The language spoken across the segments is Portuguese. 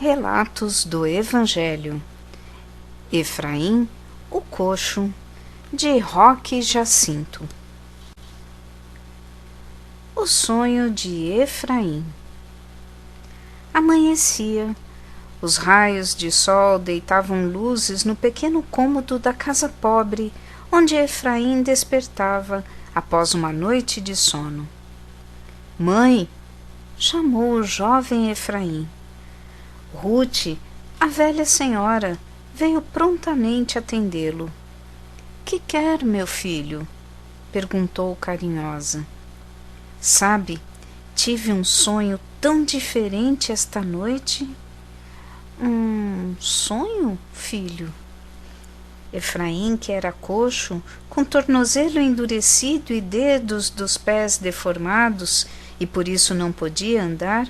Relatos do Evangelho. Efraim, o coxo, de Roque Jacinto. O sonho de Efraim. Amanhecia. Os raios de sol deitavam luzes no pequeno cômodo da casa pobre, onde Efraim despertava após uma noite de sono. Mãe! Chamou o jovem Efraim. Ruth, a velha senhora, veio prontamente atendê-lo. Que quer, meu filho? Perguntou carinhosa. Sabe, tive um sonho tão diferente esta noite. Um sonho, filho? Efraim, que era coxo, com tornozelo endurecido e dedos dos pés deformados, e por isso não podia andar,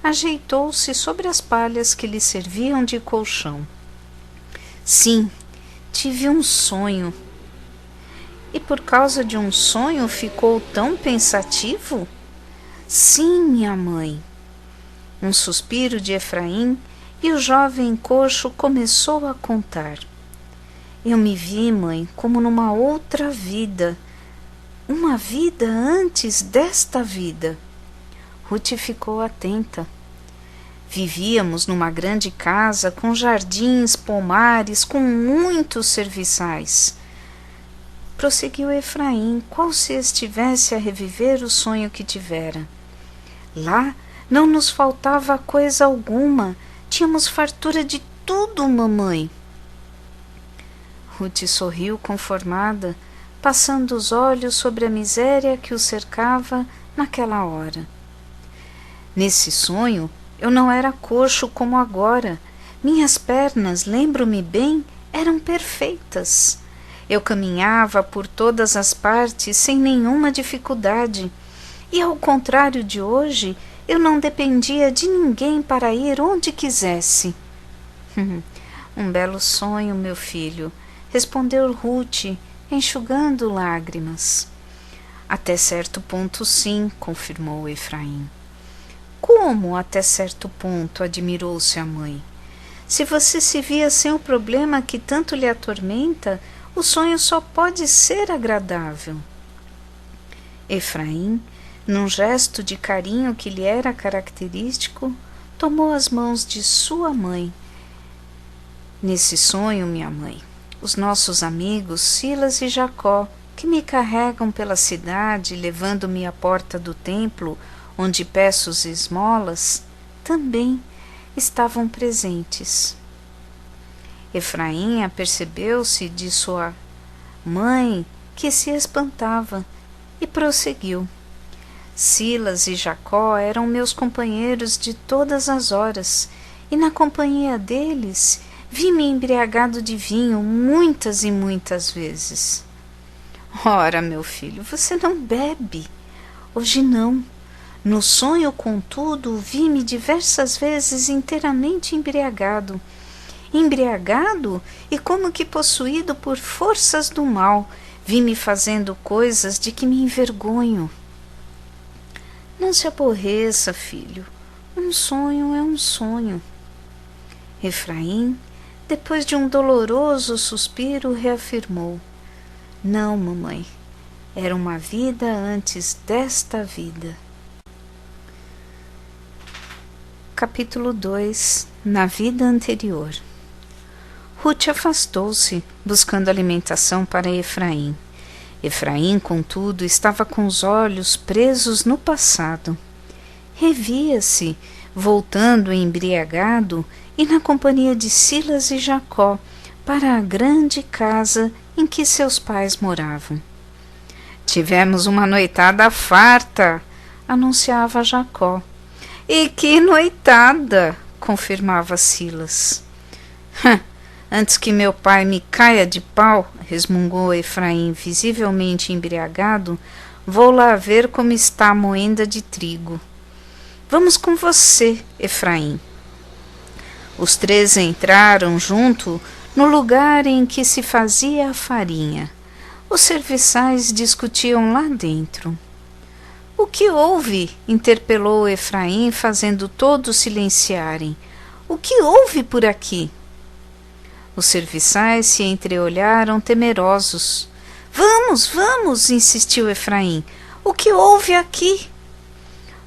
ajeitou-se sobre as palhas que lhe serviam de colchão. Sim, tive um sonho. E por causa de um sonho ficou tão pensativo? Sim, minha mãe. Um suspiro de Efraim, e o jovem coxo começou a contar. Eu me vi, mãe, como numa outra vida, uma vida antes desta vida. Ruth ficou atenta. Vivíamos numa grande casa com jardins, pomares, com muitos serviçais. Prosseguiu Efraim, qual se estivesse a reviver o sonho que tivera. Lá não nos faltava coisa alguma, tínhamos fartura de tudo, mamãe. Ruth sorriu conformada, passando os olhos sobre a miséria que o cercava naquela hora. Nesse sonho, eu não era coxo como agora. Minhas pernas, lembro-me bem, eram perfeitas. Eu caminhava por todas as partes sem nenhuma dificuldade. E ao contrário de hoje, eu não dependia de ninguém para ir onde quisesse. Um belo sonho, meu filho, respondeu Ruth, enxugando lágrimas. Até certo ponto, sim, confirmou Efraim. Como até certo ponto? Admirou-se a mãe. Se você se via sem o problema que tanto lhe atormenta, o sonho só pode ser agradável. Efraim, num gesto de carinho que lhe era característico, tomou as mãos de sua mãe. Nesse sonho, minha mãe, os nossos amigos Silas e Jacó, que me carregam pela cidade, levando-me à porta do templo, onde peço esmolas, também estavam presentes. Efraim apercebeu-se de sua mãe, que se espantava, e prosseguiu. Silas e Jacó eram meus companheiros de todas as horas, e na companhia deles vi-me embriagado de vinho muitas e muitas vezes. Ora, meu filho, você não bebe. Hoje não. No sonho, contudo, vi-me diversas vezes inteiramente embriagado. Embriagado e como que possuído por forças do mal, vi-me fazendo coisas de que me envergonho. Não se aborreça, filho. Um sonho é um sonho. Efraim, depois de um doloroso suspiro, reafirmou. Não, mamãe, era uma vida antes desta vida. Capítulo 2. Na vida anterior. Ruth afastou-se, buscando alimentação para Efraim. Efraim, contudo, estava com os olhos presos no passado. Revia-se, voltando embriagado e na companhia de Silas e Jacó, para a grande casa em que seus pais moravam. Tivemos uma noitada farta, anunciava Jacó. E que noitada, confirmava Silas. Antes que meu pai me caia de pau, resmungou Efraim, visivelmente embriagado, vou lá ver como está a moenda de trigo. Vamos com você, Efraim. Os três entraram junto no lugar em que se fazia a farinha. Os serviçais discutiam lá dentro. O que houve? Interpelou Efraim, fazendo todos silenciarem. O que houve por aqui? Os serviçais se entreolharam temerosos. Vamos, vamos, insistiu Efraim. O que houve aqui?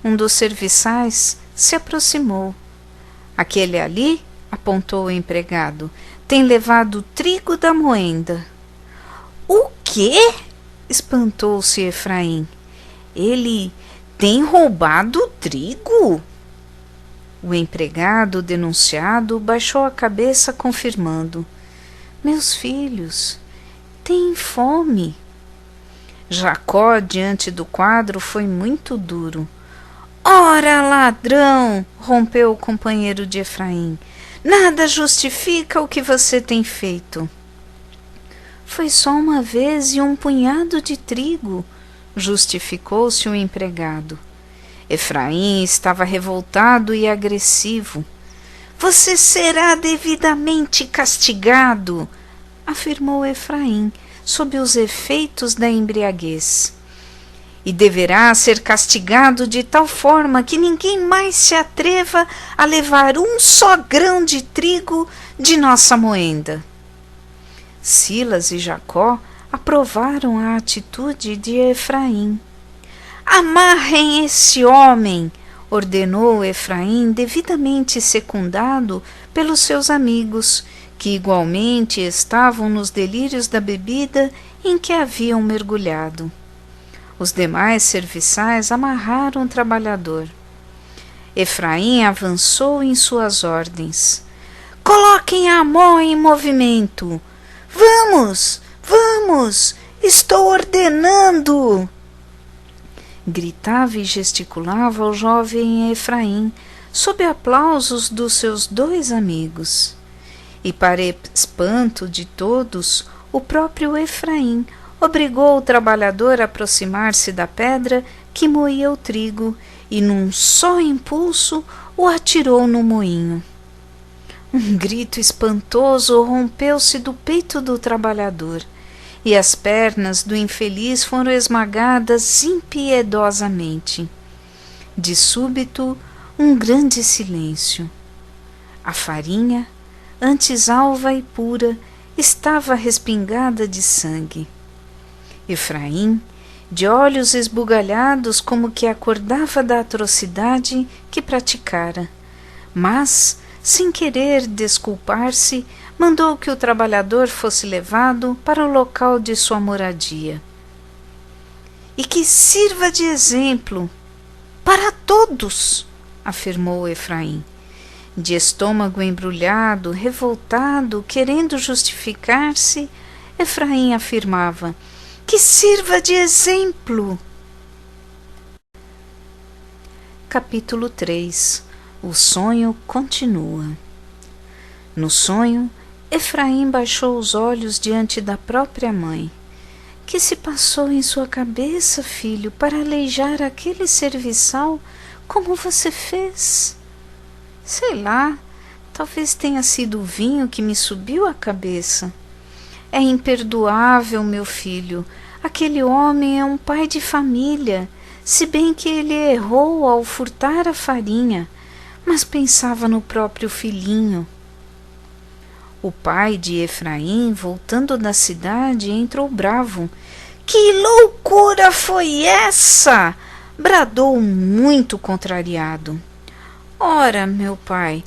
Um dos serviçais se aproximou. Aquele ali, apontou o empregado, tem levado o trigo da moenda. O quê? Espantou-se Efraim. Ele tem roubado o trigo? O empregado denunciado baixou a cabeça, confirmando: Meus filhos têm fome. Jacó, diante do quadro, foi muito duro. Ora, ladrão! Rompeu o companheiro de Efraim. Nada justifica o que você tem feito. Foi só uma vez e um punhado de trigo, justificou-se o empregado. Efraim estava revoltado e agressivo. Você será devidamente castigado, afirmou Efraim, sob os efeitos da embriaguez. E deverá ser castigado de tal forma que ninguém mais se atreva a levar um só grão de trigo de nossa moenda. Silas e Jacó aprovaram a atitude de Efraim. Amarrem esse homem, ordenou Efraim, devidamente secundado pelos seus amigos, que igualmente estavam nos delírios da bebida em que haviam mergulhado. Os demais serviçais amarraram o trabalhador. Efraim avançou em suas ordens. Coloquem a mão em movimento. Vamos, vamos, estou ordenando. Gritava e gesticulava o jovem Efraim, sob aplausos dos seus dois amigos. E para espanto de todos, o próprio Efraim obrigou o trabalhador a aproximar-se da pedra que moía o trigo e, num só impulso, o atirou no moinho. Um grito espantoso rompeu-se do peito do trabalhador, e as pernas do infeliz foram esmagadas impiedosamente. De súbito, um grande silêncio. A farinha, antes alva e pura, estava respingada de sangue. Efraim, de olhos esbugalhados, como que acordava da atrocidade que praticara, mas, sem querer desculpar-se, mandou que o trabalhador fosse levado para o local de sua moradia. E que sirva de exemplo para todos, afirmou Efraim. De estômago embrulhado, revoltado, querendo justificar-se, Efraim afirmava: que sirva de exemplo. Capítulo 3. O sonho continua. No sonho, Efraim baixou os olhos diante da própria mãe. Que se passou em sua cabeça, filho, para aleijar aquele serviçal como você fez? Sei lá, talvez tenha sido o vinho que me subiu à cabeça. É imperdoável, meu filho. Aquele homem é um pai de família, se bem que ele errou ao furtar a farinha, mas pensava no próprio filhinho. O pai de Efraim, voltando da cidade, entrou bravo. Que loucura foi essa? Bradou muito contrariado. Ora, meu pai,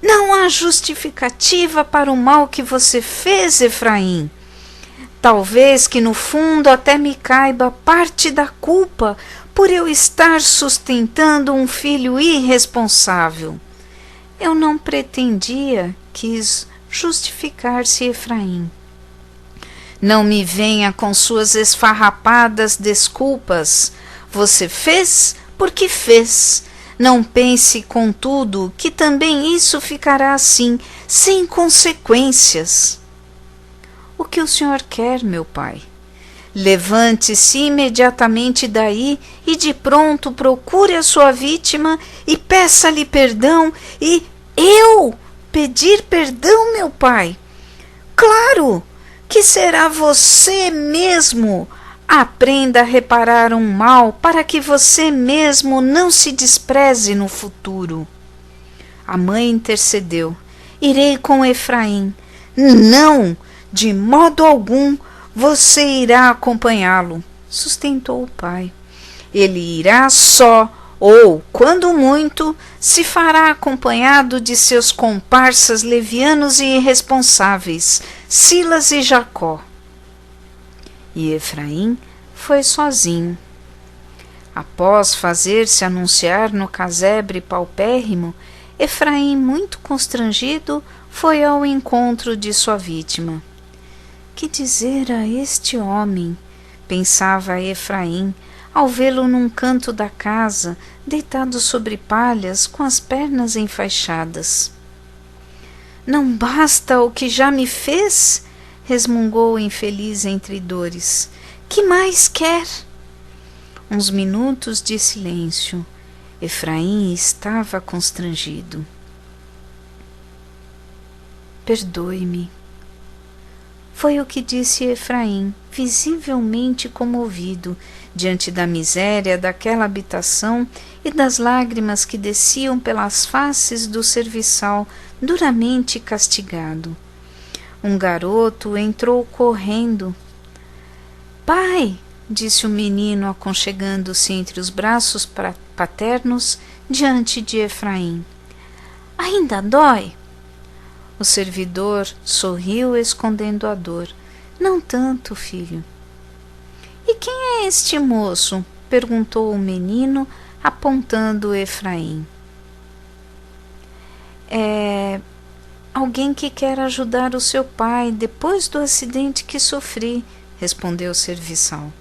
não há justificativa para o mal que você fez, Efraim. Talvez que no fundo até me caiba parte da culpa por eu estar sustentando um filho irresponsável. Eu não pretendia, quis justificar-se Efraim. Não me venha com suas esfarrapadas desculpas. Você fez porque fez. Não pense, contudo, que também isso ficará assim, sem consequências. O que o senhor quer, meu pai? Levante-se imediatamente daí e de pronto procure a sua vítima e peça-lhe perdão e... Eu pedir perdão, meu pai? Claro que será você mesmo. Aprenda a reparar um mal para que você mesmo não se despreze no futuro. A mãe intercedeu. Irei com Efraim. Não, de modo algum você irá acompanhá-lo, sustentou o pai. Ele irá só, ou, quando muito, se fará acompanhado de seus comparsas levianos e irresponsáveis, Silas e Jacó. E Efraim foi sozinho. Após fazer-se anunciar no casebre paupérrimo, Efraim, muito constrangido, foi ao encontro de sua vítima. Que dizer a este homem? Pensava Efraim, ao vê-lo num canto da casa, deitado sobre palhas, com as pernas enfaixadas. Não basta o que já me fez? Resmungou o infeliz entre dores. Que mais quer? Uns minutos de silêncio. Efraim estava constrangido. Perdoe-me. Foi o que disse Efraim, visivelmente comovido, diante da miséria daquela habitação e das lágrimas que desciam pelas faces do serviçal duramente castigado. Um garoto entrou correndo. Pai, disse o menino, aconchegando-se entre os braços paternos diante de Efraim. Ainda dói? O servidor sorriu, escondendo a dor. Não tanto, filho. E quem é este moço? Perguntou o menino, apontando Efraim. É alguém que quer ajudar o seu pai depois do acidente que sofri, respondeu o serviçal.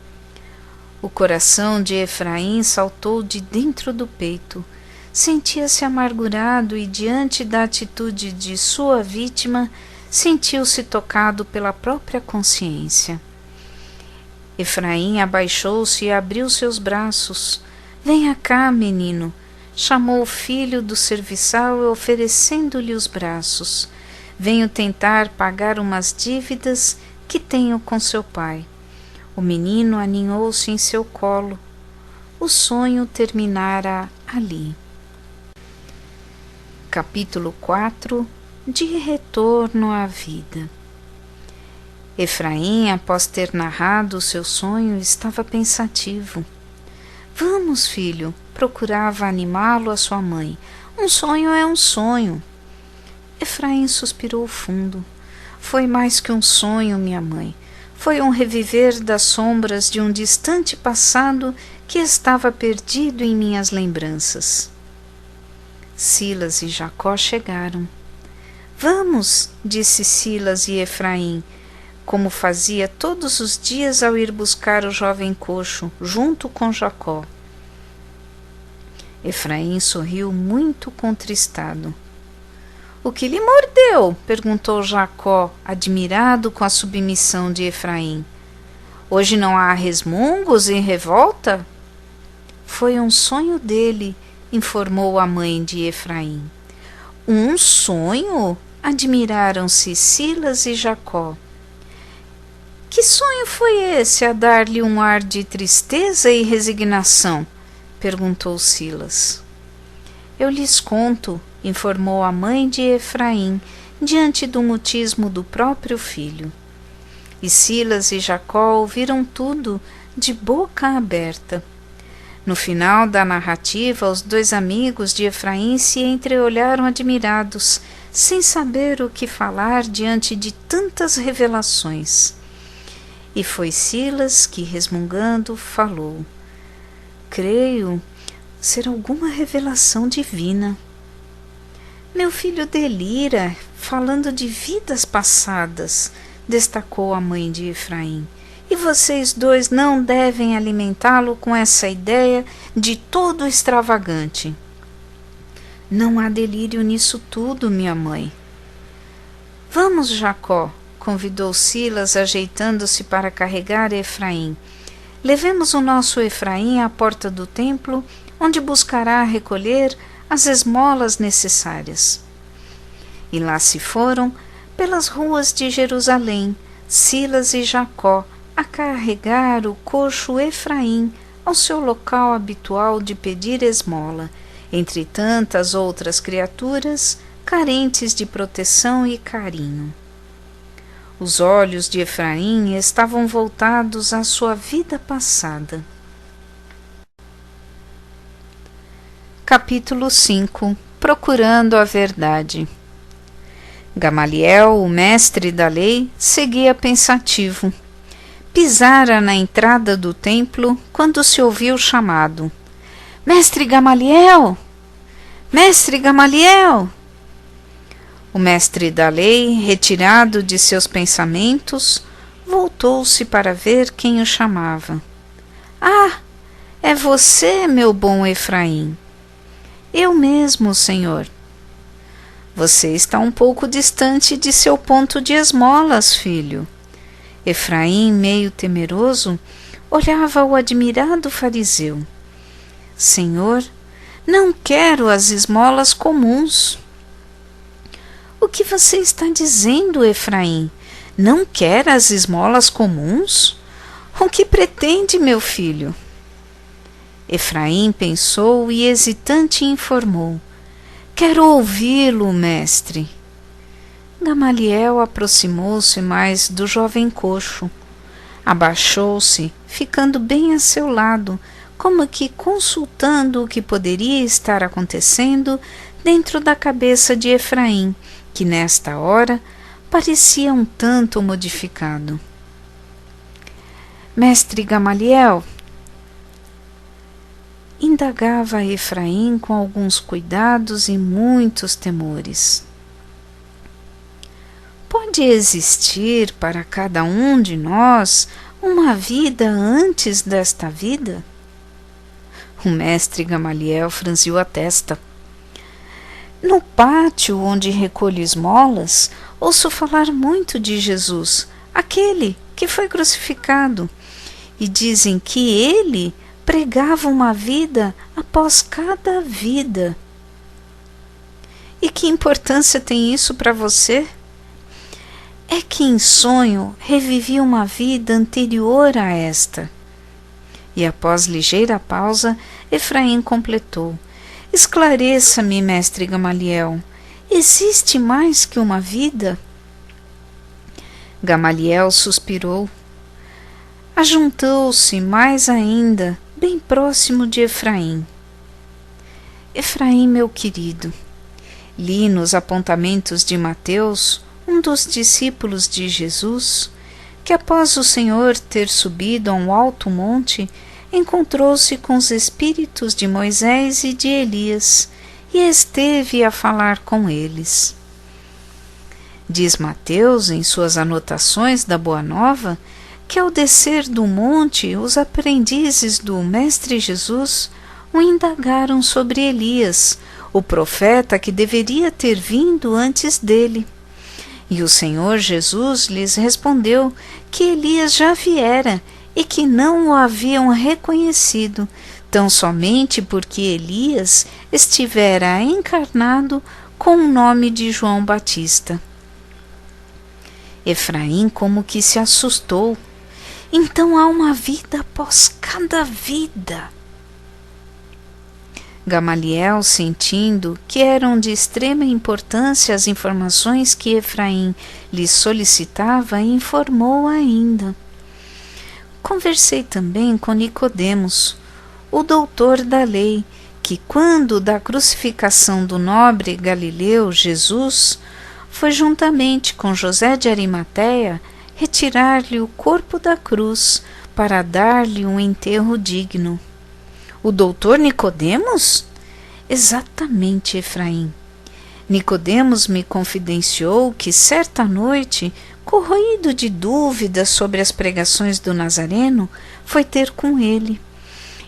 O coração de Efraim saltou de dentro do peito. Sentia-se amargurado e, diante da atitude de sua vítima, sentiu-se tocado pela própria consciência. Efraim abaixou-se e abriu seus braços. Venha cá, menino, chamou o filho do serviçal, oferecendo-lhe os braços. Venho tentar pagar umas dívidas que tenho com seu pai. O menino aninhou-se em seu colo. O sonho terminara ali. Capítulo 4. De retorno à vida. Efraim, após ter narrado o seu sonho, estava pensativo. Vamos, filho, procurava animá-lo a sua mãe. Um sonho é um sonho. Efraim suspirou fundo. Foi mais que um sonho, minha mãe. Foi um reviver das sombras de um distante passado que estava perdido em minhas lembranças. Silas e Jacó chegaram. Vamos, disse Silas e Efraim, como fazia todos os dias ao ir buscar o jovem coxo, junto com Jacó. Efraim sorriu muito contristado. O que lhe mordeu? Perguntou Jacó, admirado com a submissão de Efraim. Hoje não há resmungos e revolta? Foi um sonho dele, informou a mãe de Efraim. Um sonho? Admiraram-se Silas e Jacó. Que sonho foi esse a dar-lhe um ar de tristeza e resignação? Perguntou Silas. Eu lhes conto, informou a mãe de Efraim, diante do mutismo do próprio filho. E Silas e Jacó ouviram tudo de boca aberta. No final da narrativa, os dois amigos de Efraim se entreolharam admirados, sem saber o que falar diante de tantas revelações. E foi Silas que, resmungando, falou: Creio ser alguma revelação divina. Meu filho delira, falando de vidas passadas, destacou a mãe de Efraim. E vocês dois não devem alimentá-lo com essa ideia de todo extravagante. Não há delírio nisso tudo, minha mãe. Vamos, Jacó, convidou Silas, ajeitando-se para carregar Efraim. Levemos o nosso Efraim à porta do templo, onde buscará recolher as esmolas necessárias. E lá se foram, pelas ruas de Jerusalém, Silas e Jacó, a carregar o coxo Efraim ao seu local habitual de pedir esmola, entre tantas outras criaturas carentes de proteção e carinho. Os olhos de Efraim estavam voltados à sua vida passada. Capítulo 5. Procurando a verdade. Gamaliel, o mestre da lei, seguia pensativo. Pisara na entrada do templo quando se ouviu chamado: Mestre Gamaliel! Mestre Gamaliel! O mestre da lei, retirado de seus pensamentos, voltou-se para ver quem o chamava. Ah, é você, meu bom Efraim. Eu mesmo, senhor. Você está um pouco distante de seu ponto de esmolas, filho. Efraim, meio temeroso, olhava o admirado fariseu. Senhor, não quero as esmolas comuns. O que você está dizendo, Efraim? Não quer as esmolas comuns? O que pretende, meu filho? Efraim pensou e hesitante informou: Quero ouvi-lo, mestre. Gamaliel aproximou-se mais do jovem coxo. Abaixou-se, ficando bem a seu lado, como que consultando o que poderia estar acontecendo dentro da cabeça de Efraim, que nesta hora parecia um tanto modificado. Mestre Gamaliel, indagava Efraim com alguns cuidados e muitos temores. Pode existir para cada um de nós uma vida antes desta vida? O mestre Gamaliel franziu a testa. No pátio onde recolho esmolas, ouço falar muito de Jesus, aquele que foi crucificado, e dizem que ele pregava uma vida após cada vida. E que importância tem isso para você? É que em sonho revivi uma vida anterior a esta. E após ligeira pausa, Efraim completou: Esclareça-me, mestre Gamaliel, existe mais que uma vida? Gamaliel suspirou. Ajuntou-se mais ainda, bem próximo de Efraim. Efraim, meu querido, li nos apontamentos de Mateus, um dos discípulos de Jesus, que após o Senhor ter subido a um alto monte, encontrou-se com os espíritos de Moisés e de Elias, e esteve a falar com eles. Diz Mateus, em suas anotações da Boa Nova, que ao descer do monte, os aprendizes do Mestre Jesus o indagaram sobre Elias, o profeta que deveria ter vindo antes dele. E o Senhor Jesus lhes respondeu que Elias já viera e que não o haviam reconhecido, tão somente porque Elias estivera encarnado com o nome de João Batista. Efraim como que se assustou. Então há uma vida após cada vida. Gamaliel, sentindo que eram de extrema importância as informações que Efraim lhe solicitava, informou ainda. Conversei também com Nicodemos, o doutor da lei, que quando da crucificação do nobre Galileu Jesus, foi juntamente com José de Arimateia retirar-lhe o corpo da cruz para dar-lhe um enterro digno. O doutor Nicodemos? Exatamente, Efraim. Nicodemos me confidenciou que certa noite, corroído de dúvidas sobre as pregações do Nazareno, foi ter com ele.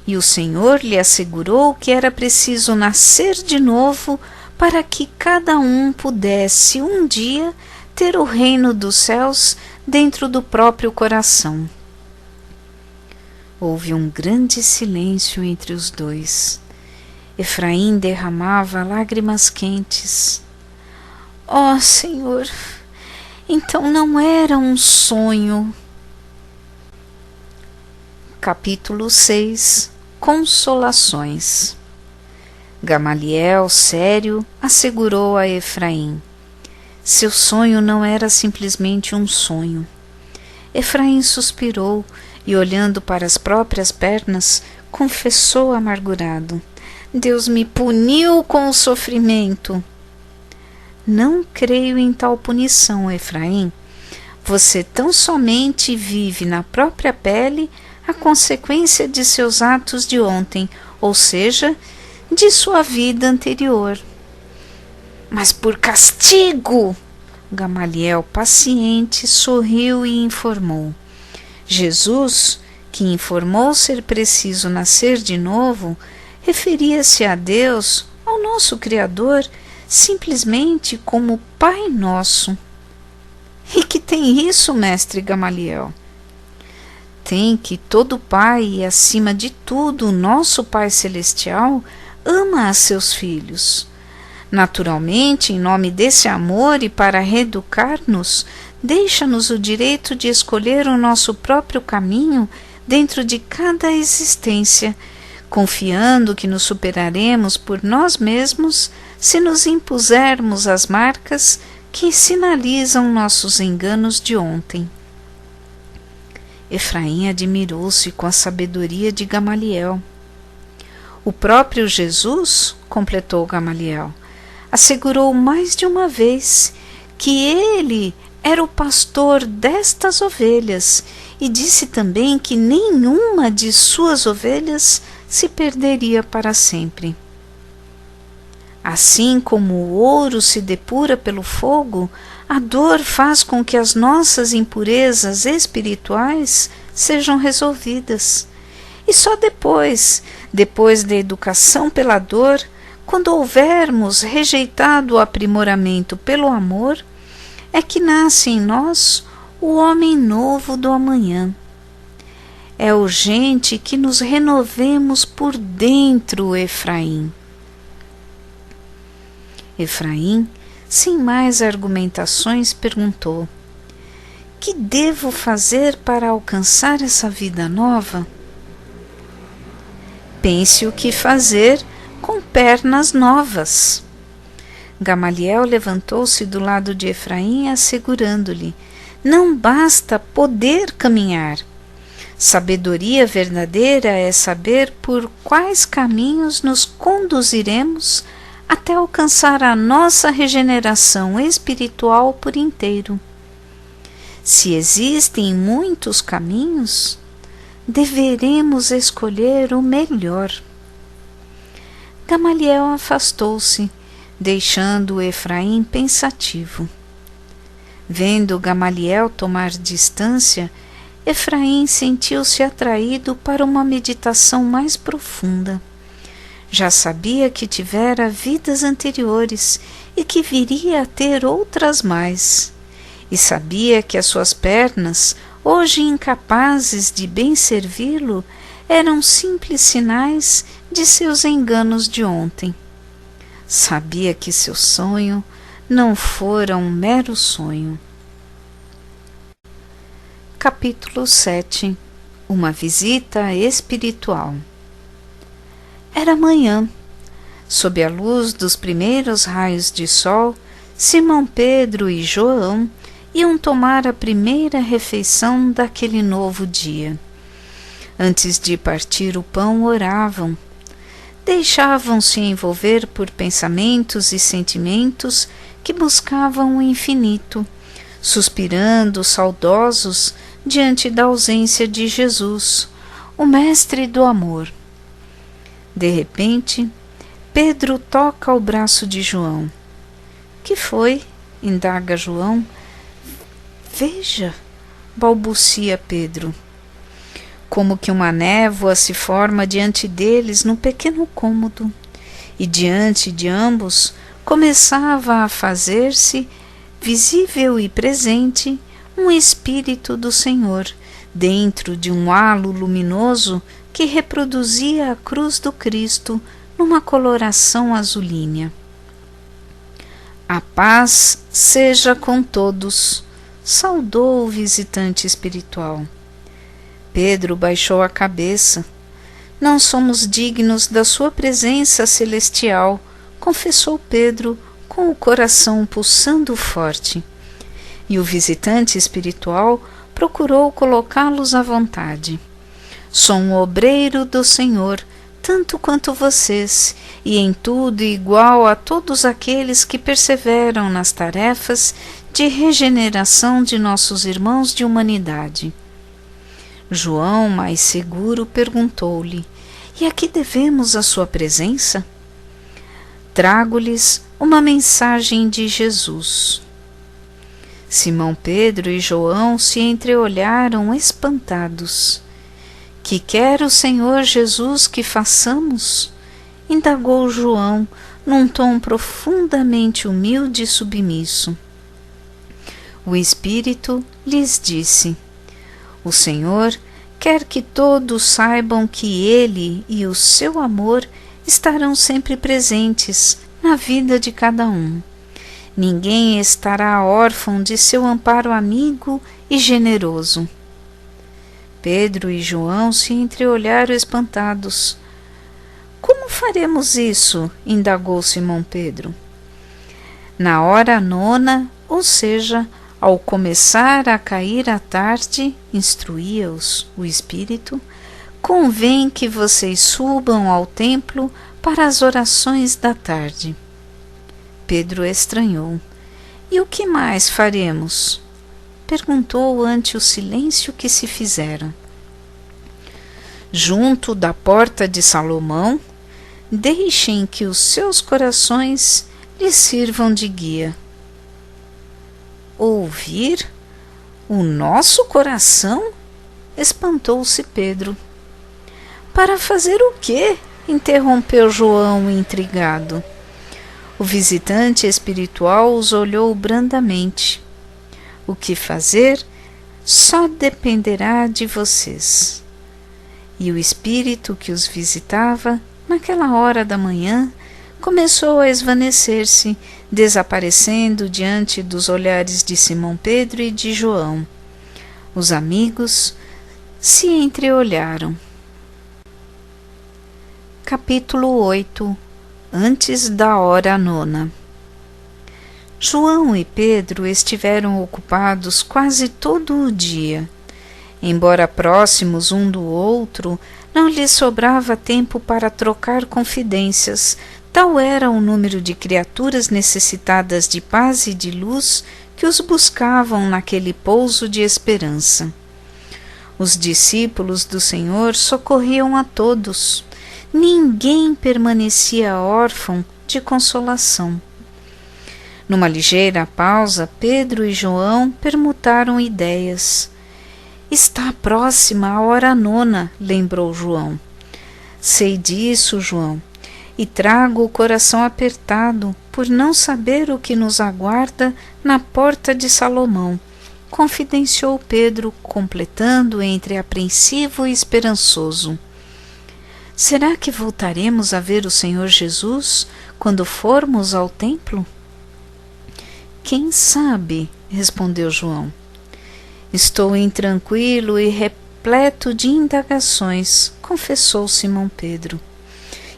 E o Senhor lhe assegurou que era preciso nascer de novo para que cada um pudesse um dia ter o reino dos céus dentro do próprio coração. Houve um grande silêncio entre os dois. Efraim derramava lágrimas quentes. Ó Senhor, então não era um sonho. Capítulo 6. Consolações. Gamaliel, sério, assegurou a Efraim: seu sonho não era simplesmente um sonho. Efraim suspirou e, olhando para as próprias pernas, confessou amargurado: Deus me puniu com o sofrimento. Não creio em tal punição, Efraim. Você tão somente vive na própria pele a consequência de seus atos de ontem, ou seja, de sua vida anterior. Mas por castigo! Gamaliel, paciente, sorriu e informou. Jesus, que informou ser preciso nascer de novo, referia-se a Deus, ao nosso Criador, simplesmente como Pai Nosso. E que tem isso, mestre Gamaliel? Tem que todo pai e, acima de tudo, nosso Pai Celestial, ama a seus filhos. Naturalmente, em nome desse amor e para reeducar-nos, deixa-nos o direito de escolher o nosso próprio caminho dentro de cada existência, confiando que nos superaremos por nós mesmos se nos impusermos as marcas que sinalizam nossos enganos de ontem. Efraim admirou-se com a sabedoria de Gamaliel. O próprio Jesus, completou Gamaliel, assegurou mais de uma vez que ele era o pastor destas ovelhas e disse também que nenhuma de suas ovelhas se perderia para sempre. Assim como o ouro se depura pelo fogo, a dor faz com que as nossas impurezas espirituais sejam resolvidas. E só depois da educação pela dor, quando houvermos rejeitado o aprimoramento pelo amor, é que nasce em nós o homem novo do amanhã. É urgente que nos renovemos por dentro, Efraim. Efraim, sem mais argumentações, perguntou: que devo fazer para alcançar essa vida nova? Pense o que fazer com pernas novas. Gamaliel levantou-se do lado de Efraim, assegurando-lhe: não basta poder caminhar. Sabedoria verdadeira é saber por quais caminhos nos conduziremos até alcançar a nossa regeneração espiritual por inteiro. Se existem muitos caminhos, deveremos escolher o melhor. Gamaliel afastou-se, deixando Efraim pensativo. Vendo Gamaliel tomar distância, Efraim sentiu-se atraído para uma meditação mais profunda. Já sabia que tivera vidas anteriores e que viria a ter outras mais, e sabia que as suas pernas, hoje incapazes de bem servi-lo, eram simples sinais de seus enganos de ontem. Sabia que seu sonho não fora um mero sonho. Capítulo 7. Uma visita espiritual. Era manhã. Sob a luz dos primeiros raios de sol, Simão Pedro e João iam tomar a primeira refeição daquele novo dia. Antes de partir o pão, oravam. Deixavam-se envolver por pensamentos e sentimentos que buscavam o infinito, suspirando saudosos diante da ausência de Jesus, o mestre do amor. De repente, Pedro toca o braço de João. Que foi? Indaga João. Veja, balbucia Pedro. Como que uma névoa se forma diante deles num pequeno cômodo, e diante de ambos começava a fazer-se, visível e presente, um Espírito do Senhor, dentro de um halo luminoso que reproduzia a cruz do Cristo numa coloração azulínea. A paz seja com todos, saudou o visitante espiritual. Pedro baixou a cabeça. não somos dignos da sua presença celestial, confessou Pedro, com o coração pulsando forte. E o visitante espiritual procurou colocá-los à vontade. Sou um obreiro do Senhor, tanto quanto vocês, e em tudo igual a todos aqueles que perseveram nas tarefas de regeneração de nossos irmãos de humanidade. João, mais seguro, perguntou-lhe: E a que devemos a sua presença? Trago-lhes uma mensagem de Jesus. Simão Pedro e João se entreolharam espantados. Que quer o Senhor Jesus que façamos? Indagou João, num tom profundamente humilde e submisso. O Espírito lhes disse: O Senhor quer que todos saibam que Ele e o seu amor estarão sempre presentes na vida de cada um. Ninguém estará órfão de seu amparo amigo e generoso. Pedro e João se entreolharam espantados. Como faremos isso? Indagou Simão Pedro. Na hora nona, ou seja, ao começar a cair a tarde, instruía-os o Espírito, convém que vocês subam ao templo para as orações da tarde. Pedro estranhou. E o que mais faremos? Perguntou ante o silêncio que se fizera. Junto da porta de Salomão, deixem que os seus corações lhes sirvam de guia. Ouvir? O nosso coração? Espantou-se Pedro. Para fazer o quê? Interrompeu João, intrigado. O visitante espiritual os olhou brandamente. O que fazer só dependerá de vocês. E o espírito que os visitava, naquela hora da manhã, começou a esvanecer-se, desaparecendo diante dos olhares de Simão Pedro e de João. Os amigos se entreolharam. Capítulo 8. Antes da hora nona. João e Pedro estiveram ocupados quase todo o dia. Embora próximos um do outro, não lhes sobrava tempo para trocar confidências, tal era o número de criaturas necessitadas de paz e de luz que os buscavam naquele pouso de esperança. Os discípulos do Senhor socorriam a todos. Ninguém permanecia órfão de consolação. Numa ligeira pausa, Pedro e João permutaram ideias. Está próxima a hora nona, lembrou João. Sei disso, João, e trago o coração apertado por não saber o que nos aguarda na porta de Salomão, confidenciou Pedro, completando entre apreensivo e esperançoso. Será que voltaremos a ver o Senhor Jesus quando formos ao templo? Quem sabe, respondeu João. Estou intranquilo e repleto de indagações, confessou Simão Pedro.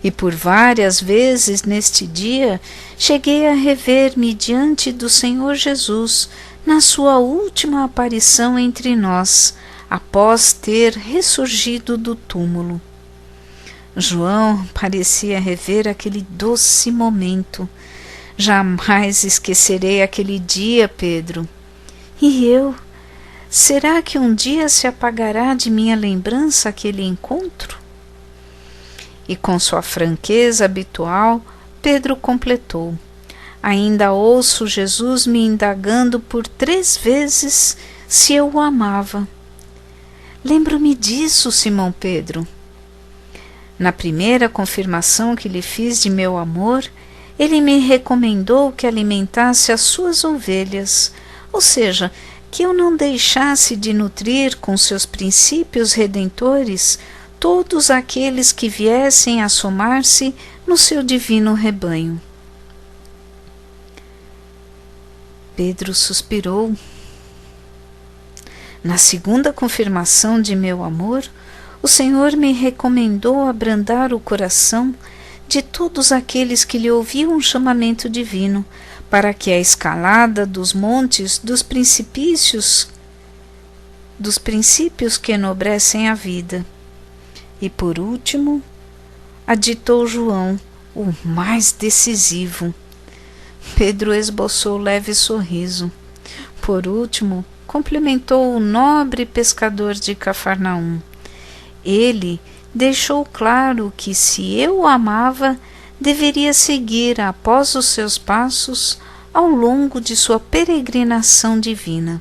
E por várias vezes neste dia cheguei a rever-me diante do Senhor Jesus na sua última aparição entre nós, após ter ressurgido do túmulo. João parecia rever aquele doce momento. Jamais esquecerei aquele dia, Pedro. E eu? Será que um dia se apagará de minha lembrança aquele encontro? E com sua franqueza habitual, Pedro completou. Ainda ouço Jesus me indagando por 3 vezes se eu o amava. Lembro-me disso, Simão Pedro. Na primeira confirmação que lhe fiz de meu amor, ele me recomendou que alimentasse as suas ovelhas, ou seja, que eu não deixasse de nutrir com seus princípios redentores todos aqueles que viessem a somar-se no seu divino rebanho. Pedro suspirou. Na segunda confirmação de meu amor, O Senhor me recomendou abrandar o coração de todos aqueles que lhe ouviam um chamamento divino, para que a escalada dos montes dos princípios que enobrecem a vida. E por último, aditou João, o mais decisivo. Pedro esboçou leve sorriso. Por último, cumprimentou o nobre pescador de Cafarnaum. Ele deixou claro que, se eu o amava, deveria seguir após os seus passos ao longo de sua peregrinação divina.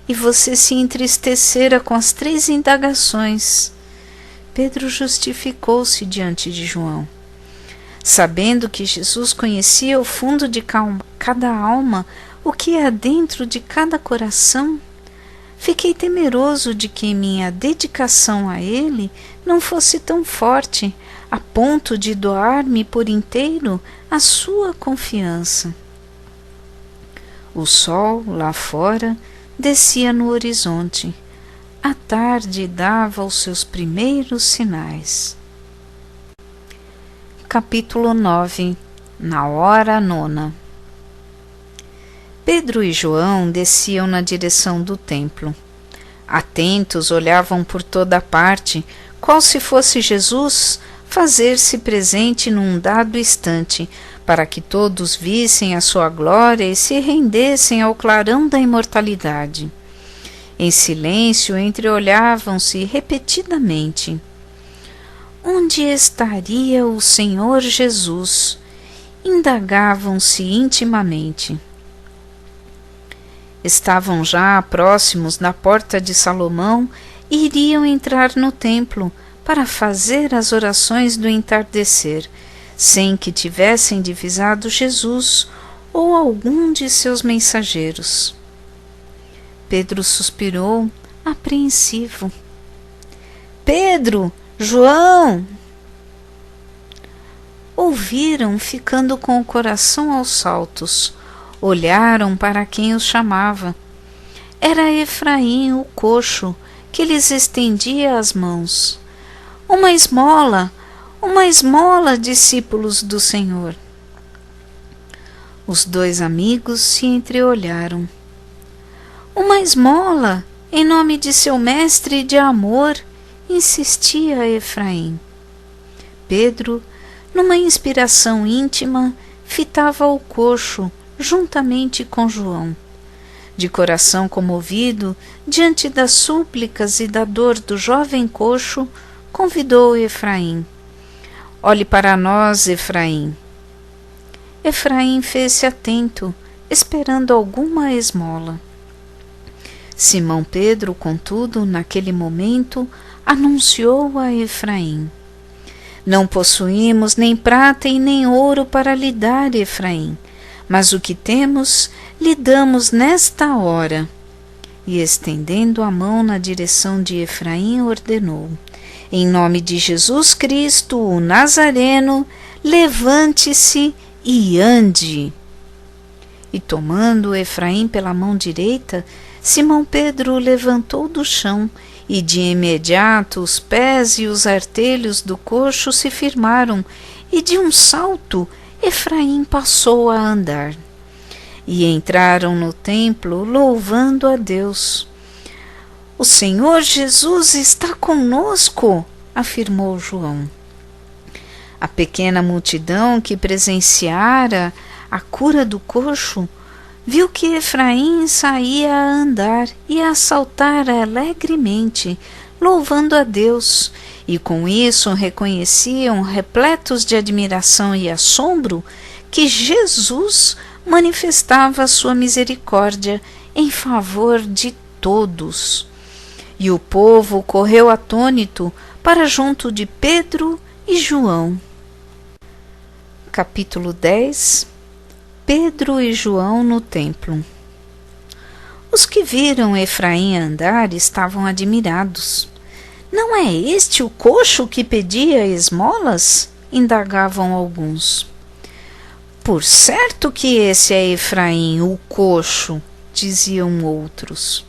E você se entristecera com as 3 indagações. Pedro justificou-se diante de João. Sabendo que Jesus conhecia o fundo de cada alma, o que há dentro de cada coração, fiquei temeroso de que minha dedicação a ele não fosse tão forte, a ponto de doar-me por inteiro à sua confiança. O sol, lá fora, descia no horizonte. A tarde dava os seus primeiros sinais. Capítulo 9. Na hora nona. Pedro e João desciam na direção do templo. Atentos, olhavam por toda parte, qual se fosse Jesus fazer-se presente num dado instante, para que todos vissem a sua glória e se rendessem ao clarão da imortalidade. Em silêncio, entreolhavam-se repetidamente. Onde estaria o Senhor Jesus? Indagavam-se intimamente. Estavam já próximos da porta de Salomão e iriam entrar no templo para fazer as orações do entardecer, sem que tivessem divisado Jesus ou algum de seus mensageiros. Pedro suspirou, apreensivo. Pedro! João! Ouviram, ficando com o coração aos saltos. Olharam para quem os chamava. Era Efraim, o coxo, que lhes estendia as mãos. Uma esmola, discípulos do Senhor. Os 2 amigos se entreolharam. Uma esmola, em nome de seu mestre de amor, insistia Efraim. Pedro, numa inspiração íntima, fitava o coxo juntamente com João. De coração comovido, diante das súplicas e da dor do jovem coxo, convidou Efraim. Olhe para nós, Efraim. Efraim fez-se atento, esperando alguma esmola. Simão Pedro, contudo, naquele momento, anunciou a Efraim: Não possuímos nem prata e nem ouro para lhe dar, Efraim, mas o que temos lhe damos nesta hora. E, estendendo a mão na direção de Efraim, ordenou: Em nome de Jesus Cristo, o Nazareno, levante-se e ande. E, tomando Efraim pela mão direita, Simão Pedro o levantou do chão, e de imediato os pés e os artelhos do coxo se firmaram, e de um salto Efraim passou a andar. E entraram no templo louvando a Deus. O Senhor Jesus está conosco, afirmou João. A pequena multidão que presenciara a cura do coxo viu que Efraim saía a andar e a saltar alegremente, louvando a Deus, e com isso reconheciam, repletos de admiração e assombro, que Jesus manifestava sua misericórdia em favor de todos. E o povo correu atônito para junto de Pedro e João. Capítulo 10. Pedro e João no templo. Os que viram Efraim andar estavam admirados. Não é este o coxo que pedia esmolas? Indagavam alguns. Por certo que esse é Efraim, o coxo, diziam outros.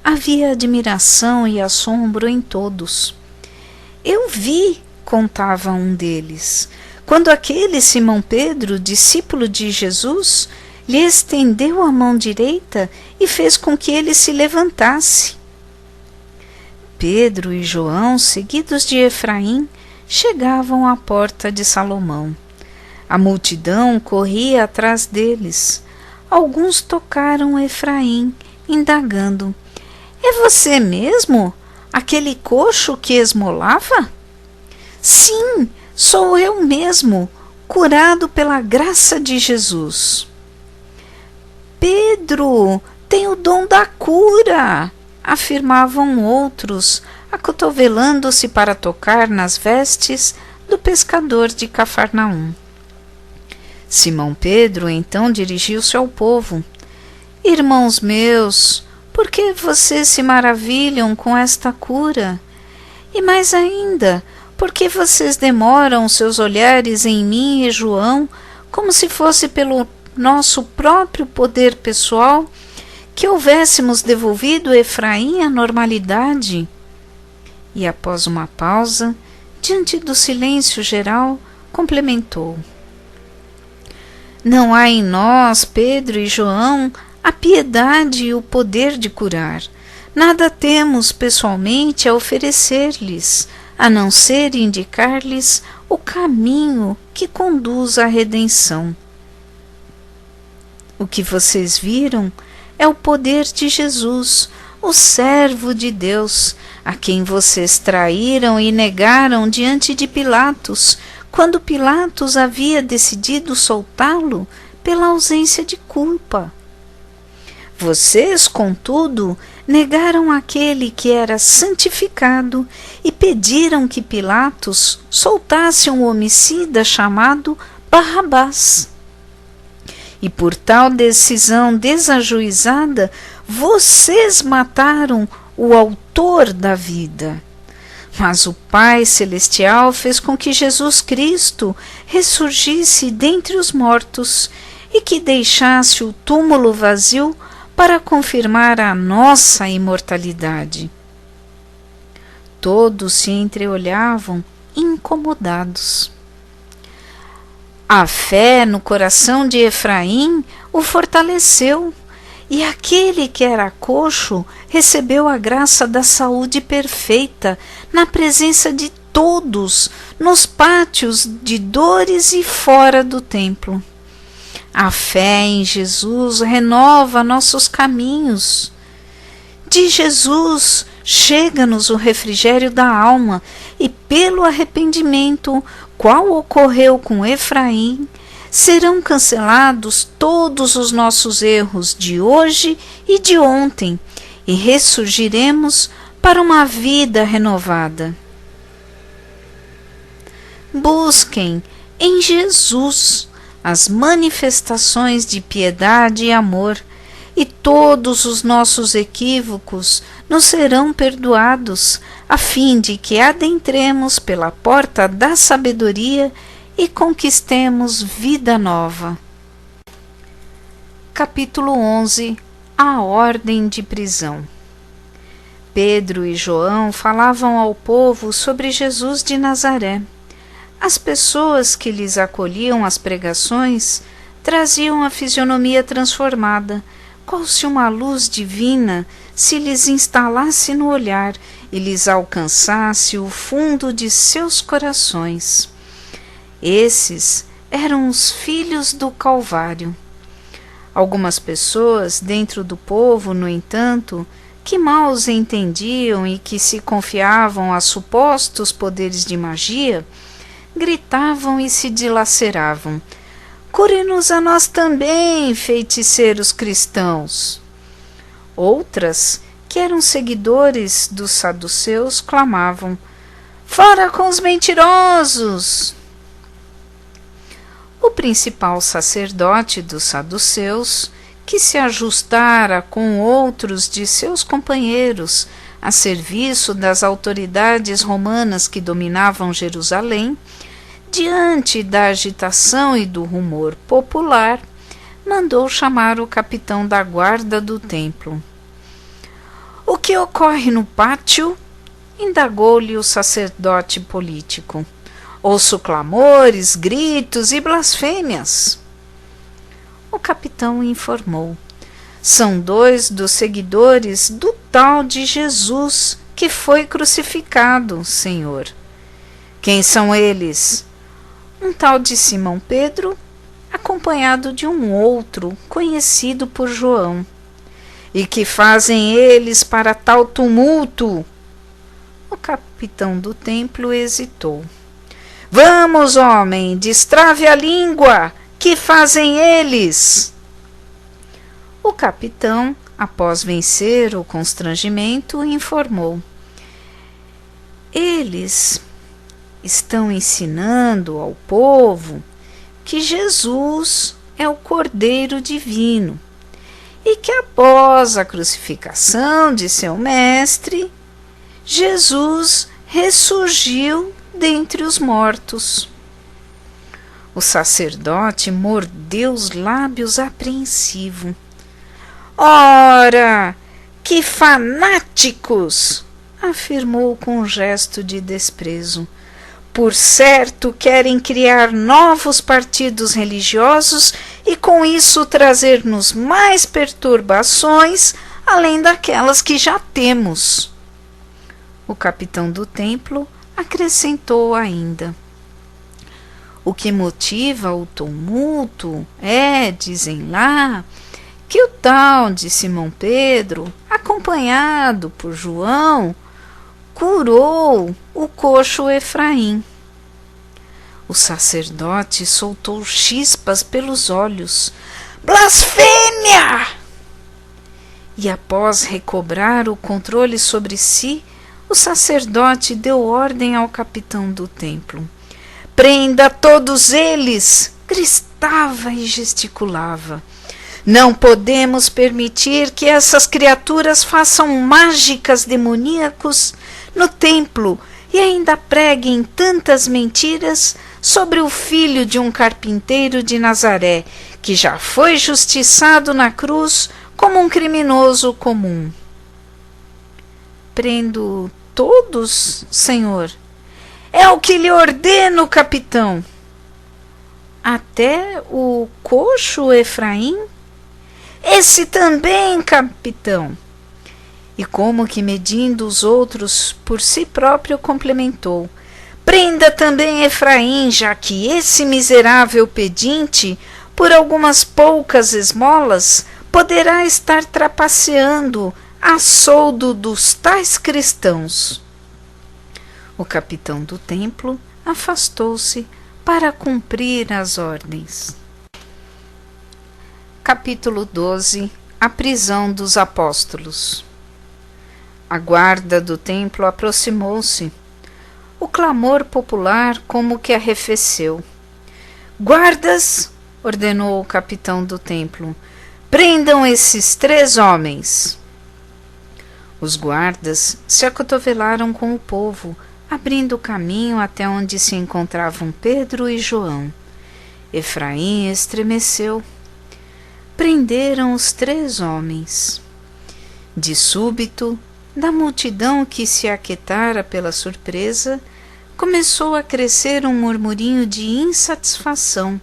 havia admiração e assombro em todos. Eu vi, contava um deles, quando aquele Simão Pedro, discípulo de Jesus, lhe estendeu a mão direita e fez com que ele se levantasse. Pedro e João, seguidos de Efraim, chegavam à porta de Salomão. A multidão corria atrás deles. Alguns tocaram Efraim, indagando: é você mesmo, aquele coxo que esmolava? Sim, sou eu mesmo, curado pela graça de Jesus. Pedro tem o dom da cura, afirmavam outros, acotovelando-se para tocar nas vestes do pescador de Cafarnaum. Simão Pedro então dirigiu-se ao povo: irmãos meus, por que vocês se maravilham com esta cura? E mais ainda, por que vocês demoram seus olhares em mim e João, como se fosse pelo nosso próprio poder pessoal que houvéssemos devolvido Efraim à normalidade? E após uma pausa, diante do silêncio geral, complementou: não há em nós, Pedro e João, a piedade e o poder de curar. Nada temos pessoalmente a oferecer-lhes, a não ser indicar-lhes o caminho que conduz à redenção. O que vocês viram é o poder de Jesus, o servo de Deus, a quem vocês traíram e negaram diante de Pilatos, quando Pilatos havia decidido soltá-lo pela ausência de culpa. Vocês, contudo, negaram aquele que era santificado e pediram que Pilatos soltasse um homicida chamado Barrabás. E por tal decisão desajuizada, vocês mataram o autor da vida. Mas o Pai Celestial fez com que Jesus Cristo ressurgisse dentre os mortos e que deixasse o túmulo vazio para confirmar a nossa imortalidade. Todos se entreolhavam, incomodados. A fé no coração de Efraim o fortaleceu, e aquele que era coxo recebeu a graça da saúde perfeita na presença de todos, nos pátios de dores e fora do templo. A fé em Jesus renova nossos caminhos. De Jesus chega-nos o refrigério da alma, e pelo arrependimento, qual ocorreu com Efraim, serão cancelados todos os nossos erros de hoje e de ontem, e ressurgiremos para uma vida renovada. Busquem em Jesus as manifestações de piedade e amor, e todos os nossos equívocos nos serão perdoados, a fim de que adentremos pela porta da sabedoria e conquistemos vida nova. Capítulo 11. A ordem de prisão. Pedro e João falavam ao povo sobre Jesus de Nazaré. As pessoas que lhes acolhiam as pregações traziam a fisionomia transformada, qual se uma luz divina se lhes instalasse no olhar e lhes alcançasse o fundo de seus corações. Esses eram os filhos do Calvário. Algumas pessoas dentro do povo, no entanto, que mal os entendiam e que se confiavam a supostos poderes de magia, gritavam e se dilaceravam: cure-nos a nós também, feiticeiros cristãos! Outras, que eram seguidores dos saduceus, clamavam: fora com os mentirosos! O principal sacerdote dos saduceus, que se ajustara com outros de seus companheiros a serviço das autoridades romanas que dominavam Jerusalém, diante da agitação e do rumor popular, mandou chamar o capitão da guarda do templo. O que ocorre no pátio? Indagou-lhe o sacerdote político. Ouço clamores, gritos e blasfêmias. O capitão informou. São 2 dos seguidores do tal de Jesus que foi crucificado, senhor. Quem são eles? Um tal de Simão Pedro, acompanhado de um outro conhecido por João. E que fazem eles para tal tumulto? O capitão do templo hesitou. Vamos, homem, destrave a língua! Que fazem eles? O capitão, após vencer o constrangimento, informou. Eles estão ensinando ao povo que Jesus é o Cordeiro Divino e que após a crucificação de seu mestre, Jesus ressurgiu dentre os mortos. O sacerdote mordeu os lábios apreensivo. Ora, que fanáticos! Afirmou com um gesto de desprezo. Por certo, querem criar novos partidos religiosos e com isso trazer-nos mais perturbações, além daquelas que já temos. O capitão do templo acrescentou ainda. O que motiva o tumulto é, dizem lá, que o tal de Simão Pedro, acompanhado por João, curou o coxo Efraim. O sacerdote soltou chispas pelos olhos. Blasfêmia! E após recobrar o controle sobre si, o sacerdote deu ordem ao capitão do templo. Prenda todos eles! Gritava e gesticulava. Não podemos permitir que essas criaturas façam mágicas demoníacos no templo e ainda preguem tantas mentiras sobre o filho de um carpinteiro de Nazaré, que já foi justiçado na cruz como um criminoso comum. Prendo todos, senhor? É o que lhe ordeno, capitão. Até o coxo Efraim? Esse também, capitão. E como que medindo os outros por si próprio complementou. Prenda também Efraim, já que esse miserável pedinte, por algumas poucas esmolas, poderá estar trapaceando a soldo dos tais cristãos. O capitão do templo afastou-se para cumprir as ordens. Capítulo 12. A prisão dos apóstolos. A guarda do templo aproximou-se. O clamor popular como que arrefeceu. Guardas, ordenou o capitão do templo, prendam esses 3 homens. Os guardas se acotovelaram com o povo, abrindo caminho até onde se encontravam Pedro e João. Efraim estremeceu. Prenderam os 3 homens. De súbito, da multidão que se aquietara pela surpresa, começou a crescer um murmurinho de insatisfação,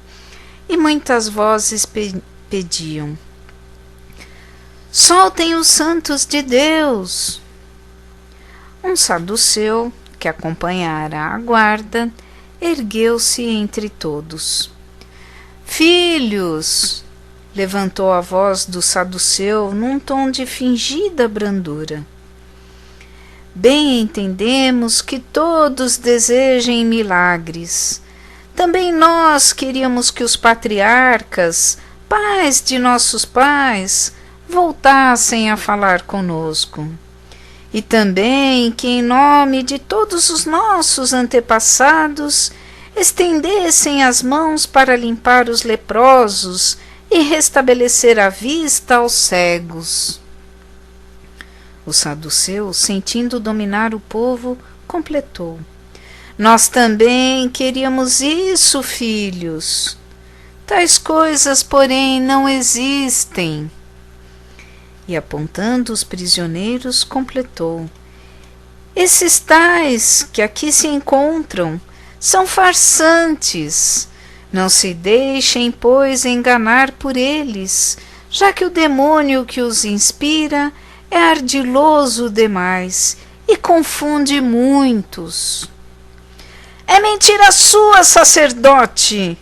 e muitas vozes pediam: soltem os santos de Deus! Um saduceu, que acompanhara a guarda, ergueu-se entre todos. Filhos! Levantou a voz do saduceu num tom de fingida brandura. Bem entendemos que todos desejem milagres. Também nós queríamos que os patriarcas, pais de nossos pais, voltassem a falar conosco. E também que, em nome de todos os nossos antepassados, estendessem as mãos para limpar os leprosos e restabelecer a vista aos cegos. O saduceu, sentindo dominar o povo, completou: nós também queríamos isso, filhos. Tais coisas, porém, não existem. E apontando os prisioneiros, completou: esses tais que aqui se encontram são farsantes. Não se deixem, pois, enganar por eles, já que o demônio que os inspira é ardiloso demais e confunde muitos. É mentira sua, sacerdote!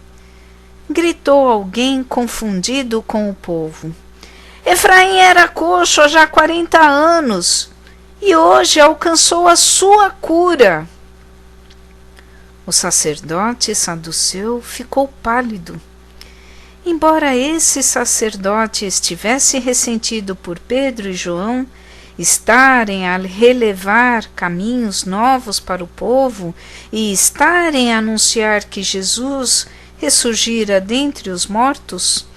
Gritou alguém confundido com o povo. Efraim era coxo há já 40 anos e hoje alcançou a sua cura. O sacerdote saduceu ficou pálido. Embora esse sacerdote estivesse ressentido por Pedro e João estarem a relevar caminhos novos para o povo e estarem a anunciar que Jesus ressurgira dentre os mortos,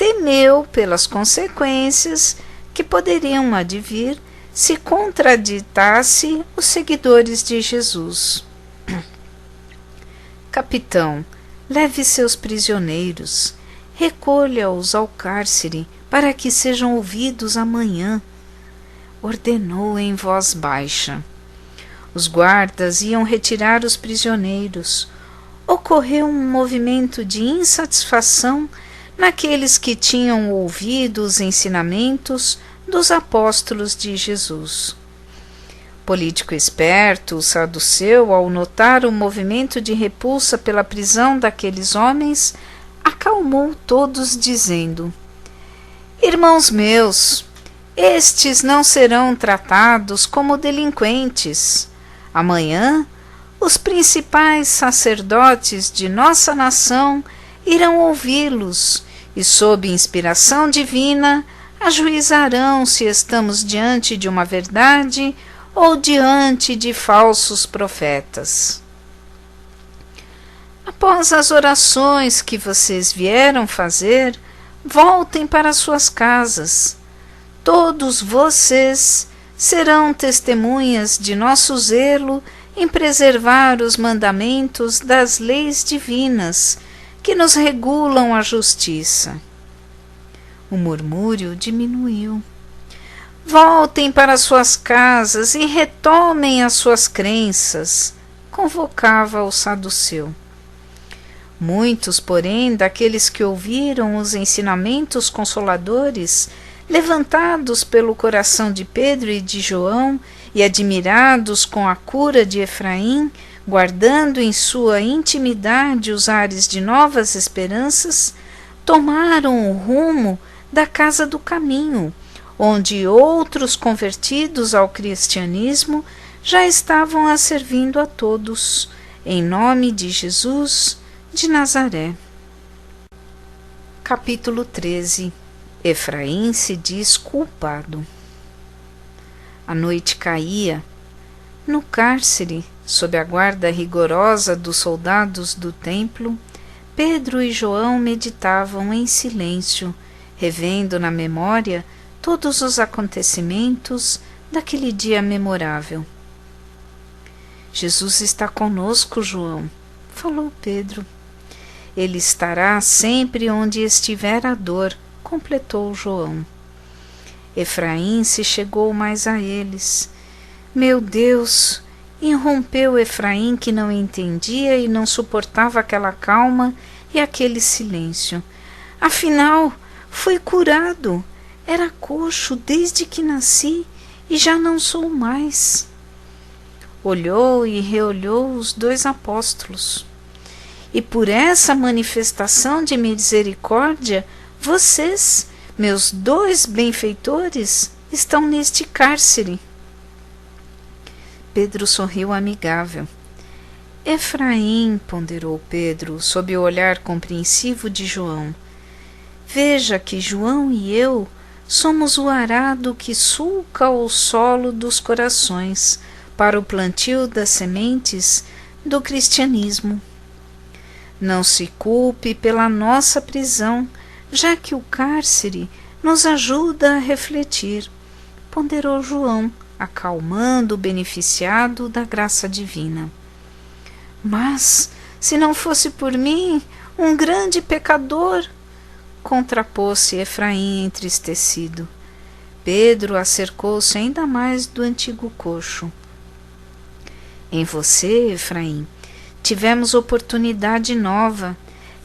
temeu pelas consequências que poderiam advir se contraditasse os seguidores de Jesus. Capitão, leve seus prisioneiros, recolha-os ao cárcere para que sejam ouvidos amanhã, ordenou em voz baixa. Os guardas iam retirar os prisioneiros. Ocorreu um movimento de insatisfação naqueles que tinham ouvido os ensinamentos dos apóstolos de Jesus. Político esperto, o saduceu, ao notar o movimento de repulsa pela prisão daqueles homens, acalmou todos, dizendo: irmãos meus, estes não serão tratados como delinquentes. Amanhã, os principais sacerdotes de nossa nação irão ouvi-los e, sob inspiração divina, ajuizarão se estamos diante de uma verdade ou diante de falsos profetas. Após as orações que vocês vieram fazer, voltem para suas casas. Todos vocês serão testemunhas de nosso zelo em preservar os mandamentos das leis divinas que nos regulam a justiça. O murmúrio diminuiu. Voltem para suas casas e retomem as suas crenças, convocava o saduceu. Muitos, porém, daqueles que ouviram os ensinamentos consoladores, levantados pelo coração de Pedro e de João e admirados com a cura de Efraim, guardando em sua intimidade os ares de novas esperanças, tomaram o rumo da casa do caminho, onde outros convertidos ao cristianismo já estavam a servindo a todos, em nome de Jesus de Nazaré. Capítulo 13. Efraim se diz culpado. A noite caía. No cárcere, sob a guarda rigorosa dos soldados do templo, Pedro e João meditavam em silêncio, revendo na memória todos os acontecimentos daquele dia memorável. Jesus está conosco, João, falou Pedro. Ele estará sempre onde estiver a dor, completou João. Efraim se chegou mais a eles. Meu Deus! Irrompeu Efraim, que não entendia e não suportava aquela calma e aquele silêncio. Afinal, fui curado. Era coxo desde que nasci e já não sou mais. Olhou e reolhou os dois apóstolos. E por essa manifestação de misericórdia, vocês, meus dois benfeitores, estão neste cárcere. Pedro sorriu amigável. Efraim, ponderou Pedro, sob o olhar compreensivo de João. Veja que João e eu somos o arado que sulca o solo dos corações para o plantio das sementes do cristianismo. Não se culpe pela nossa prisão, já que o cárcere nos ajuda a refletir, ponderou João, acalmando o beneficiado da graça divina. Mas, se não fosse por mim, um grande pecador, contrapôs-se Efraim entristecido. Pedro acercou-se ainda mais do antigo coxo. Em você, Efraim, tivemos oportunidade nova.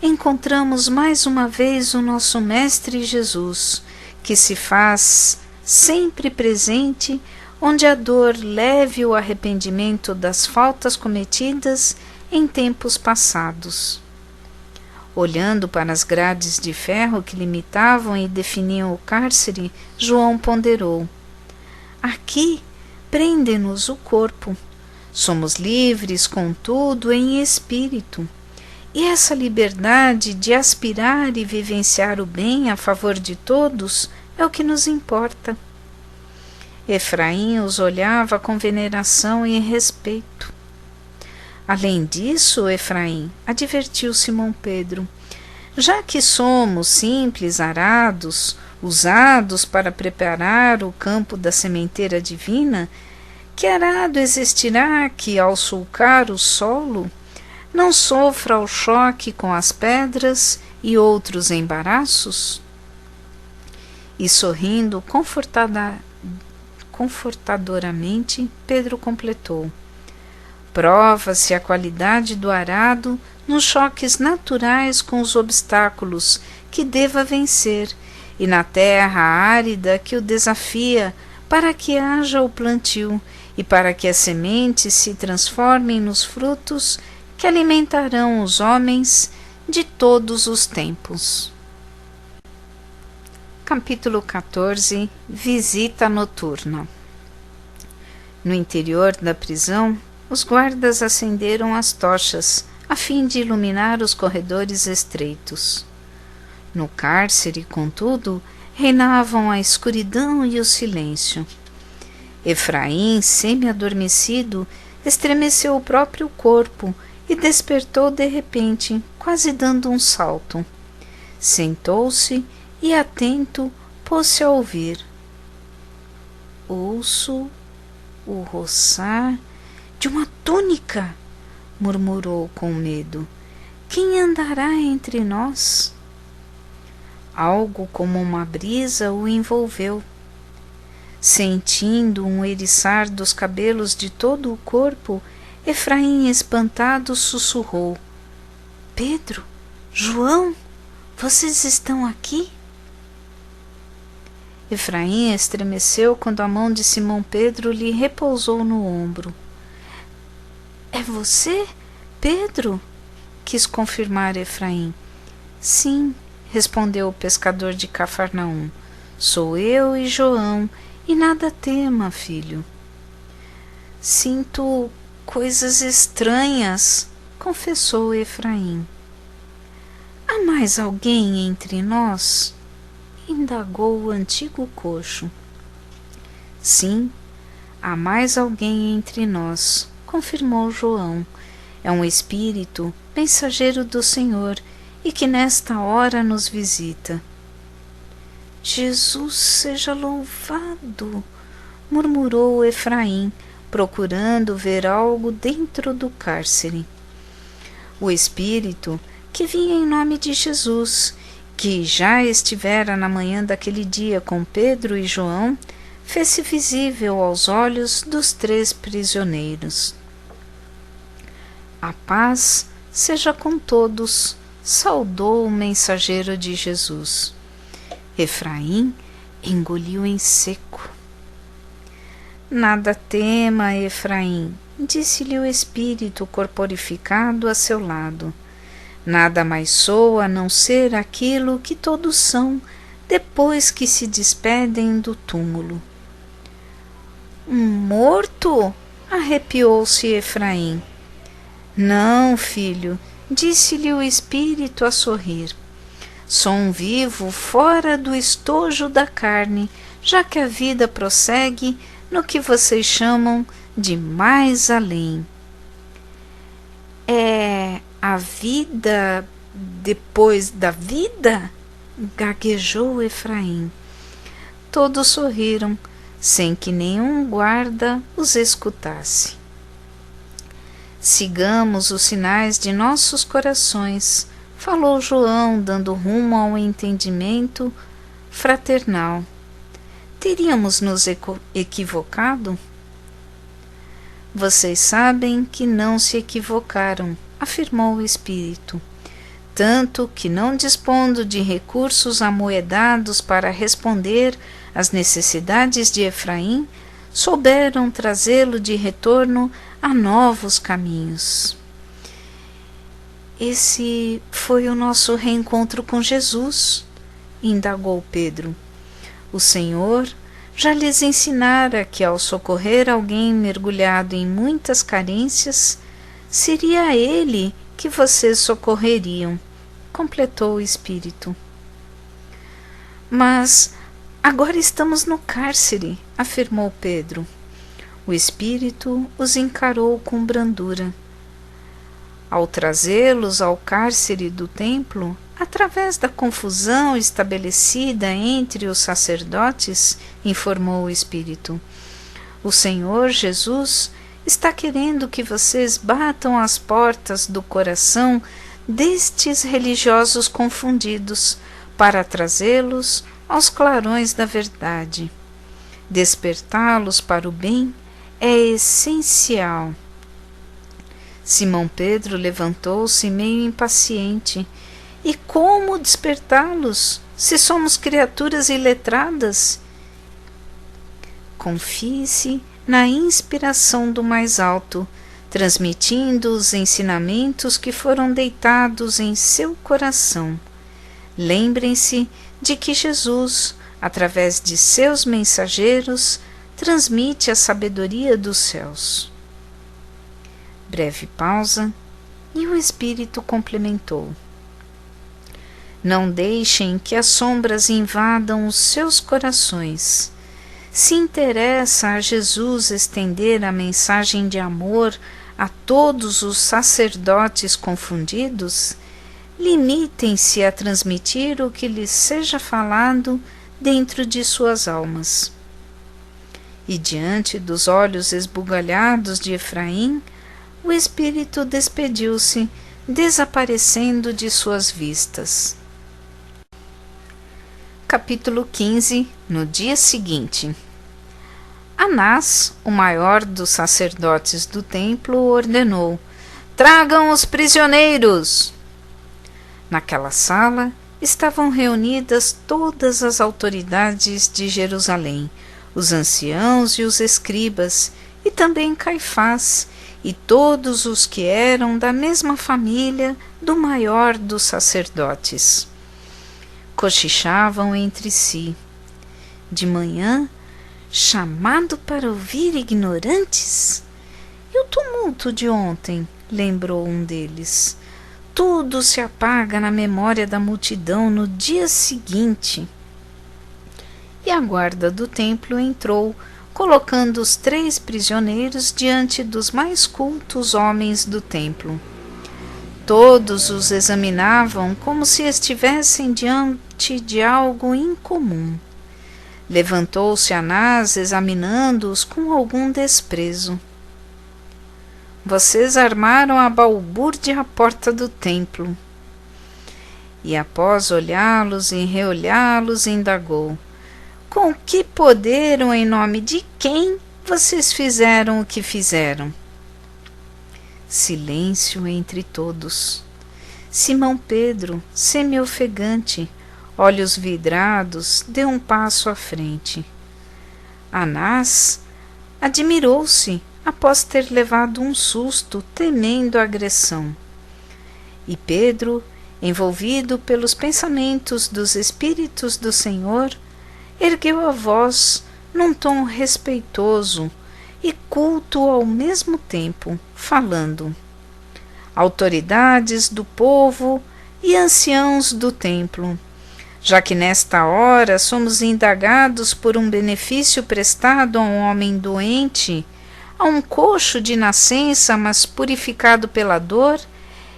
Encontramos mais uma vez o nosso Mestre Jesus, que se faz sempre presente onde a dor leve o arrependimento das faltas cometidas em tempos passados. Olhando para as grades de ferro que limitavam e definiam o cárcere, João ponderou: aqui prende-nos o corpo. Somos livres, contudo, em espírito. E essa liberdade de aspirar e vivenciar o bem a favor de todos é o que nos importa. Efraim os olhava com veneração e respeito. Além disso, Efraim, advertiu Simão Pedro, já que somos simples arados, usados para preparar o campo da sementeira divina, que arado existirá que, ao sulcar o solo, não sofra o choque com as pedras e outros embaraços? E sorrindo confortadoramente, Pedro completou: prova-se a qualidade do arado nos choques naturais com os obstáculos que deva vencer e na terra árida que o desafia, para que haja o plantio e para que as sementes se transformem nos frutos que alimentarão os homens de todos os tempos. Capítulo 14. Visita noturna. No interior da prisão, os guardas acenderam as tochas, a fim de iluminar os corredores estreitos. No cárcere, contudo, reinavam a escuridão e o silêncio. Efraim, semi-adormecido, estremeceu o próprio corpo e despertou de repente, quase dando um salto. Sentou-se e, atento, pôs-se a ouvir. Ouço o roçar de uma túnica, murmurou com medo. Quem andará entre nós? Algo como uma brisa o envolveu. Sentindo um eriçar dos cabelos de todo o corpo, Efraim, espantado, sussurrou: Pedro, João, vocês estão aqui? Efraim estremeceu quando a mão de Simão Pedro lhe repousou no ombro. É você, Pedro? Quis confirmar Efraim. Sim, respondeu o pescador de Cafarnaum. Sou eu e João, e nada tema, filho. Sinto coisas estranhas, confessou Efraim. Há mais alguém entre nós? Indagou o antigo coxo. Sim, há mais alguém entre nós, confirmou João. É um espírito, mensageiro do Senhor, e que nesta hora nos visita. Jesus seja louvado, murmurou Efraim, procurando ver algo dentro do cárcere. O espírito, que vinha em nome de Jesus, que já estivera na manhã daquele dia com Pedro e João, fez-se visível aos olhos dos 3 prisioneiros. A paz seja com todos, saudou o mensageiro de Jesus. Efraim engoliu em seco. Nada tema, Efraim, disse-lhe o espírito corporificado a seu lado. Nada mais sou a não ser aquilo que todos são depois que se despedem do túmulo. Um morto? Arrepiou-se Efraim. Não, filho, disse-lhe o espírito a sorrir. Sou um vivo fora do estojo da carne, já que a vida prossegue no que vocês chamam de mais além. É a vida depois da vida? Gaguejou Efraim. Todos sorriram, sem que nenhum guarda os escutasse. Sigamos os sinais de nossos corações, falou João, dando rumo ao entendimento fraternal. teríamos nos equivocado? Vocês sabem que não se equivocaram, afirmou o espírito, tanto que, não dispondo de recursos amoedados para responder às necessidades de Efraim, souberam trazê-lo de retorno a novos caminhos. Esse foi o nosso reencontro com Jesus, indagou Pedro. O Senhor já lhes ensinara que, ao socorrer alguém mergulhado em muitas carências, seria a ele que vocês socorreriam, completou o espírito. Mas agora estamos no cárcere, afirmou Pedro. O espírito os encarou com brandura. Ao trazê-los ao cárcere do templo, através da confusão estabelecida entre os sacerdotes, informou o espírito, o Senhor Jesus está querendo que vocês batam as portas do coração destes religiosos confundidos, para trazê-los aos clarões da verdade. Despertá-los para o bem é essencial. Simão Pedro levantou-se meio impaciente. E como despertá-los, se somos criaturas iletradas? Confie-se na inspiração do mais alto, transmitindo os ensinamentos que foram deitados em seu coração. Lembrem-se de que Jesus, através de seus mensageiros, transmite a sabedoria dos céus. Breve pausa, e o espírito complementou. Não deixem que as sombras invadam os seus corações. Se interessa a Jesus estender a mensagem de amor a todos os sacerdotes confundidos, limitem-se a transmitir o que lhes seja falado dentro de suas almas. E diante dos olhos esbugalhados de Efraim, o espírito despediu-se, desaparecendo de suas vistas. Capítulo 15. No dia seguinte, Anás, o maior dos sacerdotes do templo, ordenou: tragam os prisioneiros! Naquela sala estavam reunidas todas as autoridades de Jerusalém, os anciãos e os escribas, e também Caifás, e todos os que eram da mesma família do maior dos sacerdotes. Cochichavam entre si. De manhã, chamado para ouvir ignorantes? E o tumulto de ontem, lembrou um deles. Tudo se apaga na memória da multidão no dia seguinte. E a guarda do templo entrou, colocando os 3 prisioneiros diante dos mais cultos homens do templo. Todos os examinavam como se estivessem diante de algo incomum. Levantou-se Anás, examinando-os com algum desprezo. Vocês armaram a balbúrdia à porta do templo. E após olhá-los e reolhá-los, indagou: com que poder ou em nome de quem vocês fizeram o que fizeram? Silêncio entre todos. Simão Pedro, semi-ofegante, olhos vidrados, deu um passo à frente. Anás admirou-se após ter levado um susto, temendo a agressão. E Pedro, envolvido pelos pensamentos dos Espíritos do Senhor, ergueu a voz num tom respeitoso e culto ao mesmo tempo, falando: autoridades do povo e anciãos do templo, já que nesta hora somos indagados por um benefício prestado a um homem doente, a um coxo de nascença, mas purificado pela dor,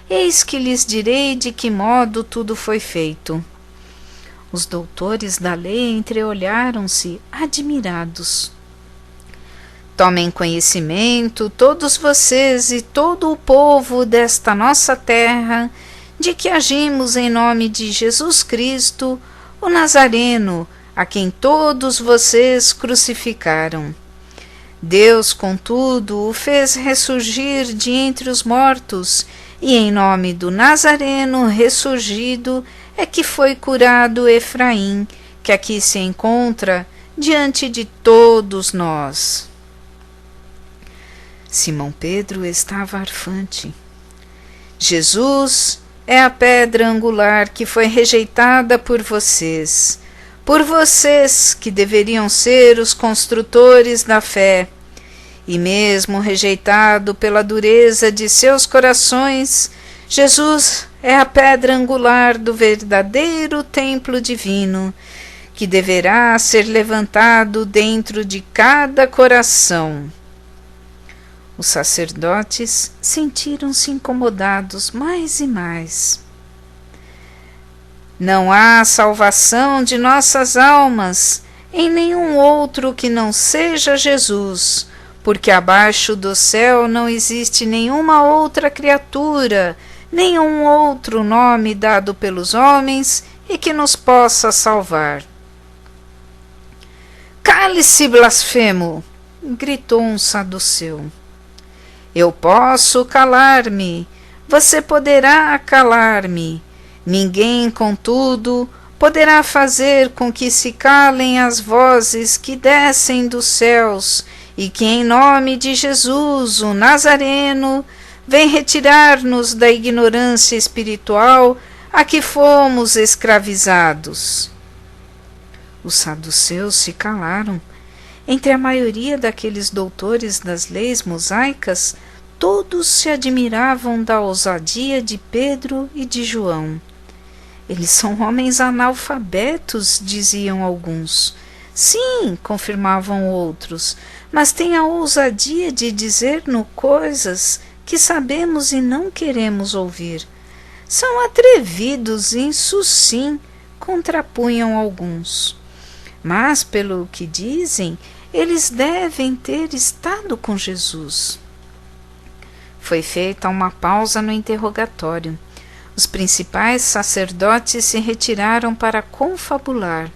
eis que lhes direi de que modo tudo foi feito. Os doutores da lei entreolharam-se, admirados. Tomem conhecimento, todos vocês e todo o povo desta nossa terra, de que agimos em nome de Jesus Cristo, o Nazareno, a quem todos vocês crucificaram. Deus, contudo, o fez ressurgir de entre os mortos, e em nome do Nazareno ressurgido é que foi curado Efraim, que aqui se encontra diante de todos nós. Simão Pedro estava arfante. Jesus é a pedra angular que foi rejeitada por vocês que deveriam ser os construtores da fé, e mesmo rejeitado pela dureza de seus corações, Jesus é a pedra angular do verdadeiro templo divino, que deverá ser levantado dentro de cada coração. Os sacerdotes sentiram-se incomodados mais e mais. Não há salvação de nossas almas em nenhum outro que não seja Jesus, porque abaixo do céu não existe nenhuma outra criatura, nenhum outro nome dado pelos homens e que nos possa salvar. Cale-se, blasfemo! Gritou um saduceu. Eu posso calar-me, você poderá calar-me. Ninguém, contudo, poderá fazer com que se calem as vozes que descem dos céus e que, em nome de Jesus, o Nazareno, vem retirar-nos da ignorância espiritual a que fomos escravizados. Os saduceus se calaram. Entre a maioria daqueles doutores das leis mosaicas, todos se admiravam da ousadia de Pedro e de João. Eles são homens analfabetos, diziam alguns. Sim, confirmavam outros, mas têm a ousadia de dizer-nos coisas que sabemos e não queremos ouvir. São atrevidos, isso sim, contrapunham alguns. Mas, pelo que dizem, eles devem ter estado com Jesus. Foi feita uma pausa no interrogatório. Os principais sacerdotes se retiraram para confabular.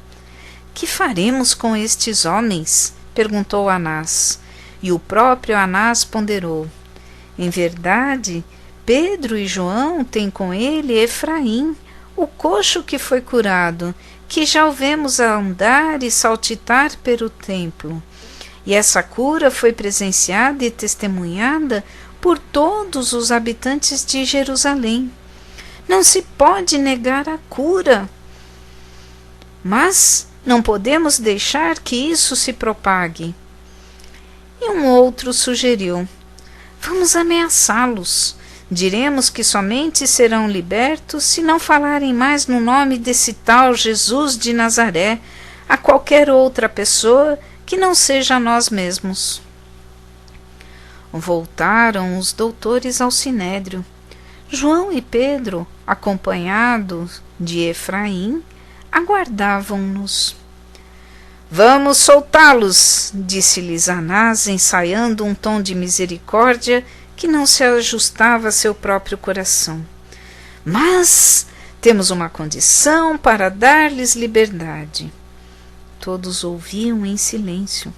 Que faremos com estes homens? Perguntou Anás. E o próprio Anás ponderou. Em verdade, Pedro e João têm com ele Efraim, o coxo que foi curado, que já o vemos andar e saltitar pelo templo. E essa cura foi presenciada e testemunhada por todos os habitantes de Jerusalém. Não se pode negar a cura. Mas não podemos deixar que isso se propague. E um outro sugeriu: vamos ameaçá-los. Diremos que somente serão libertos se não falarem mais no nome desse tal Jesus de Nazaré a qualquer outra pessoa que não seja nós mesmos. Voltaram os doutores ao sinédrio. João e Pedro, acompanhados de Efraim, aguardavam-nos. Vamos soltá-los, disse-lhes Anás, ensaiando um tom de misericórdia que não se ajustava a seu próprio coração. Mas temos uma condição para dar-lhes liberdade. Todos ouviam em silêncio.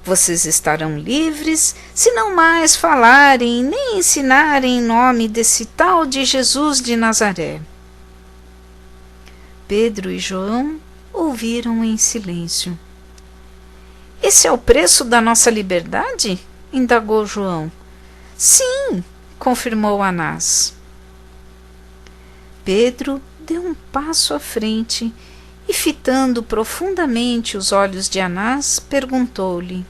Vocês estarão livres se não mais falarem nem ensinarem em nome desse tal de Jesus de Nazaré. Pedro e João ouviram em silêncio. Esse é o preço da nossa liberdade? Indagou João. Sim, confirmou Anás. Pedro deu um passo à frente e, fitando profundamente os olhos de Anás, perguntou-lhe: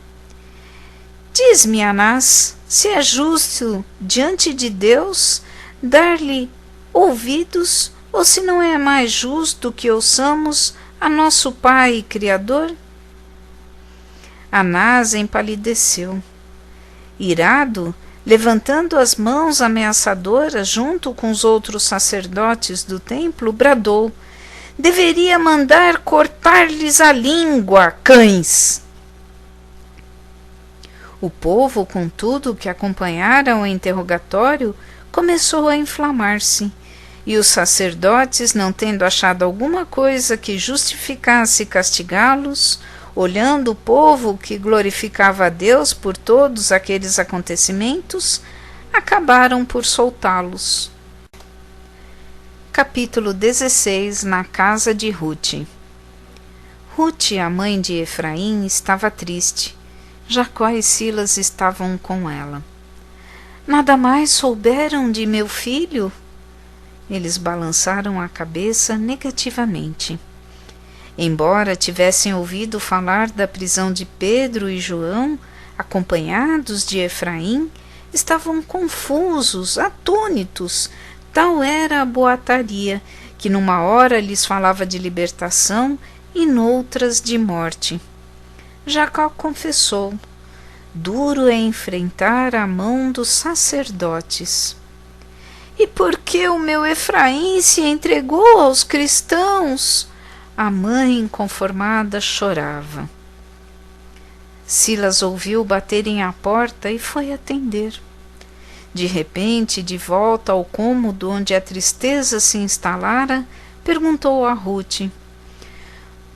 diz-me, Anás, se é justo diante de Deus dar-lhe ouvidos, ou se não é mais justo que ouçamos a nosso Pai e Criador? Anás empalideceu. Irado, levantando as mãos ameaçadoras junto com os outros sacerdotes do templo, bradou: deveria mandar cortar-lhes a língua, cães! O povo, contudo, que acompanharam o interrogatório, começou a inflamar-se, E os sacerdotes, não tendo achado alguma coisa que justificasse castigá-los, olhando o povo que glorificava a Deus por todos aqueles acontecimentos, acabaram por soltá-los. Capítulo 16. Na casa de Rute. Rute, a mãe de Efraim, estava triste. Jacó e Silas estavam com ela. Nada mais souberam de meu filho? Eles balançaram a cabeça negativamente. Embora tivessem ouvido falar da prisão de Pedro e João, acompanhados de Efraim, estavam confusos, atônitos. Tal era a boataria, que numa hora lhes falava de libertação e noutras de morte. Jacó confessou: duro é enfrentar a mão dos sacerdotes. E por que o meu Efraim se entregou aos cristãos? A mãe inconformada chorava. Silas ouviu baterem à porta e foi atender. De repente, de volta ao cômodo onde a tristeza se instalara, perguntou a Rute: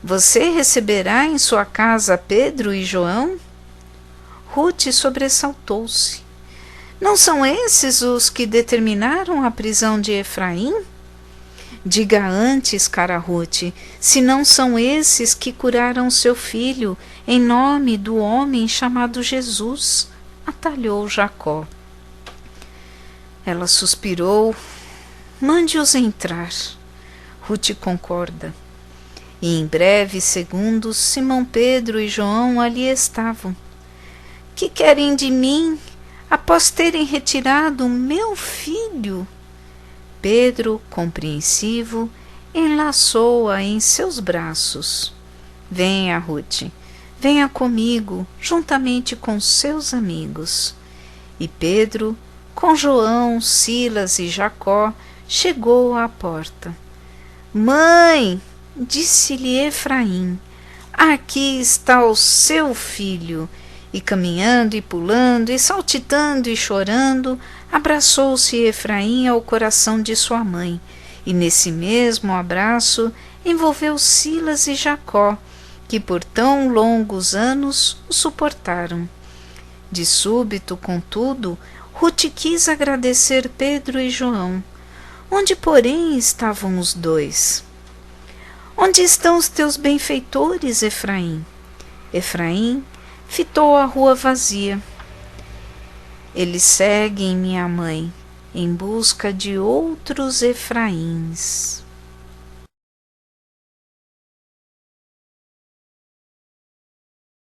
você receberá em sua casa Pedro e João? Rute sobressaltou-se. Não são esses os que determinaram a prisão de Efraim? Diga antes, cara Rute, se não são esses que curaram seu filho em nome do homem chamado Jesus, atalhou Jacó. Ela suspirou. Mande-os entrar. Rute concorda. E em breves segundos Simão Pedro e João ali estavam. Que querem de mim, após terem retirado meu filho? Pedro, compreensivo, enlaçou-a em seus braços. Venha, Rute, venha comigo, juntamente com seus amigos. E Pedro, com João, Silas e Jacó, chegou à porta. Mãe, disse-lhe Efraim, aqui está o seu filho. E caminhando e pulando e saltitando e chorando, abraçou-se Efraim ao coração de sua mãe, e nesse mesmo abraço envolveu Silas e Jacó, que por tão longos anos o suportaram. De súbito, contudo, Rute quis agradecer Pedro e João. Onde, porém, estavam os dois? Onde estão os teus benfeitores, Efraim? Efraim fitou a rua vazia. Eles seguem, minha mãe, em busca de outros Efraíns.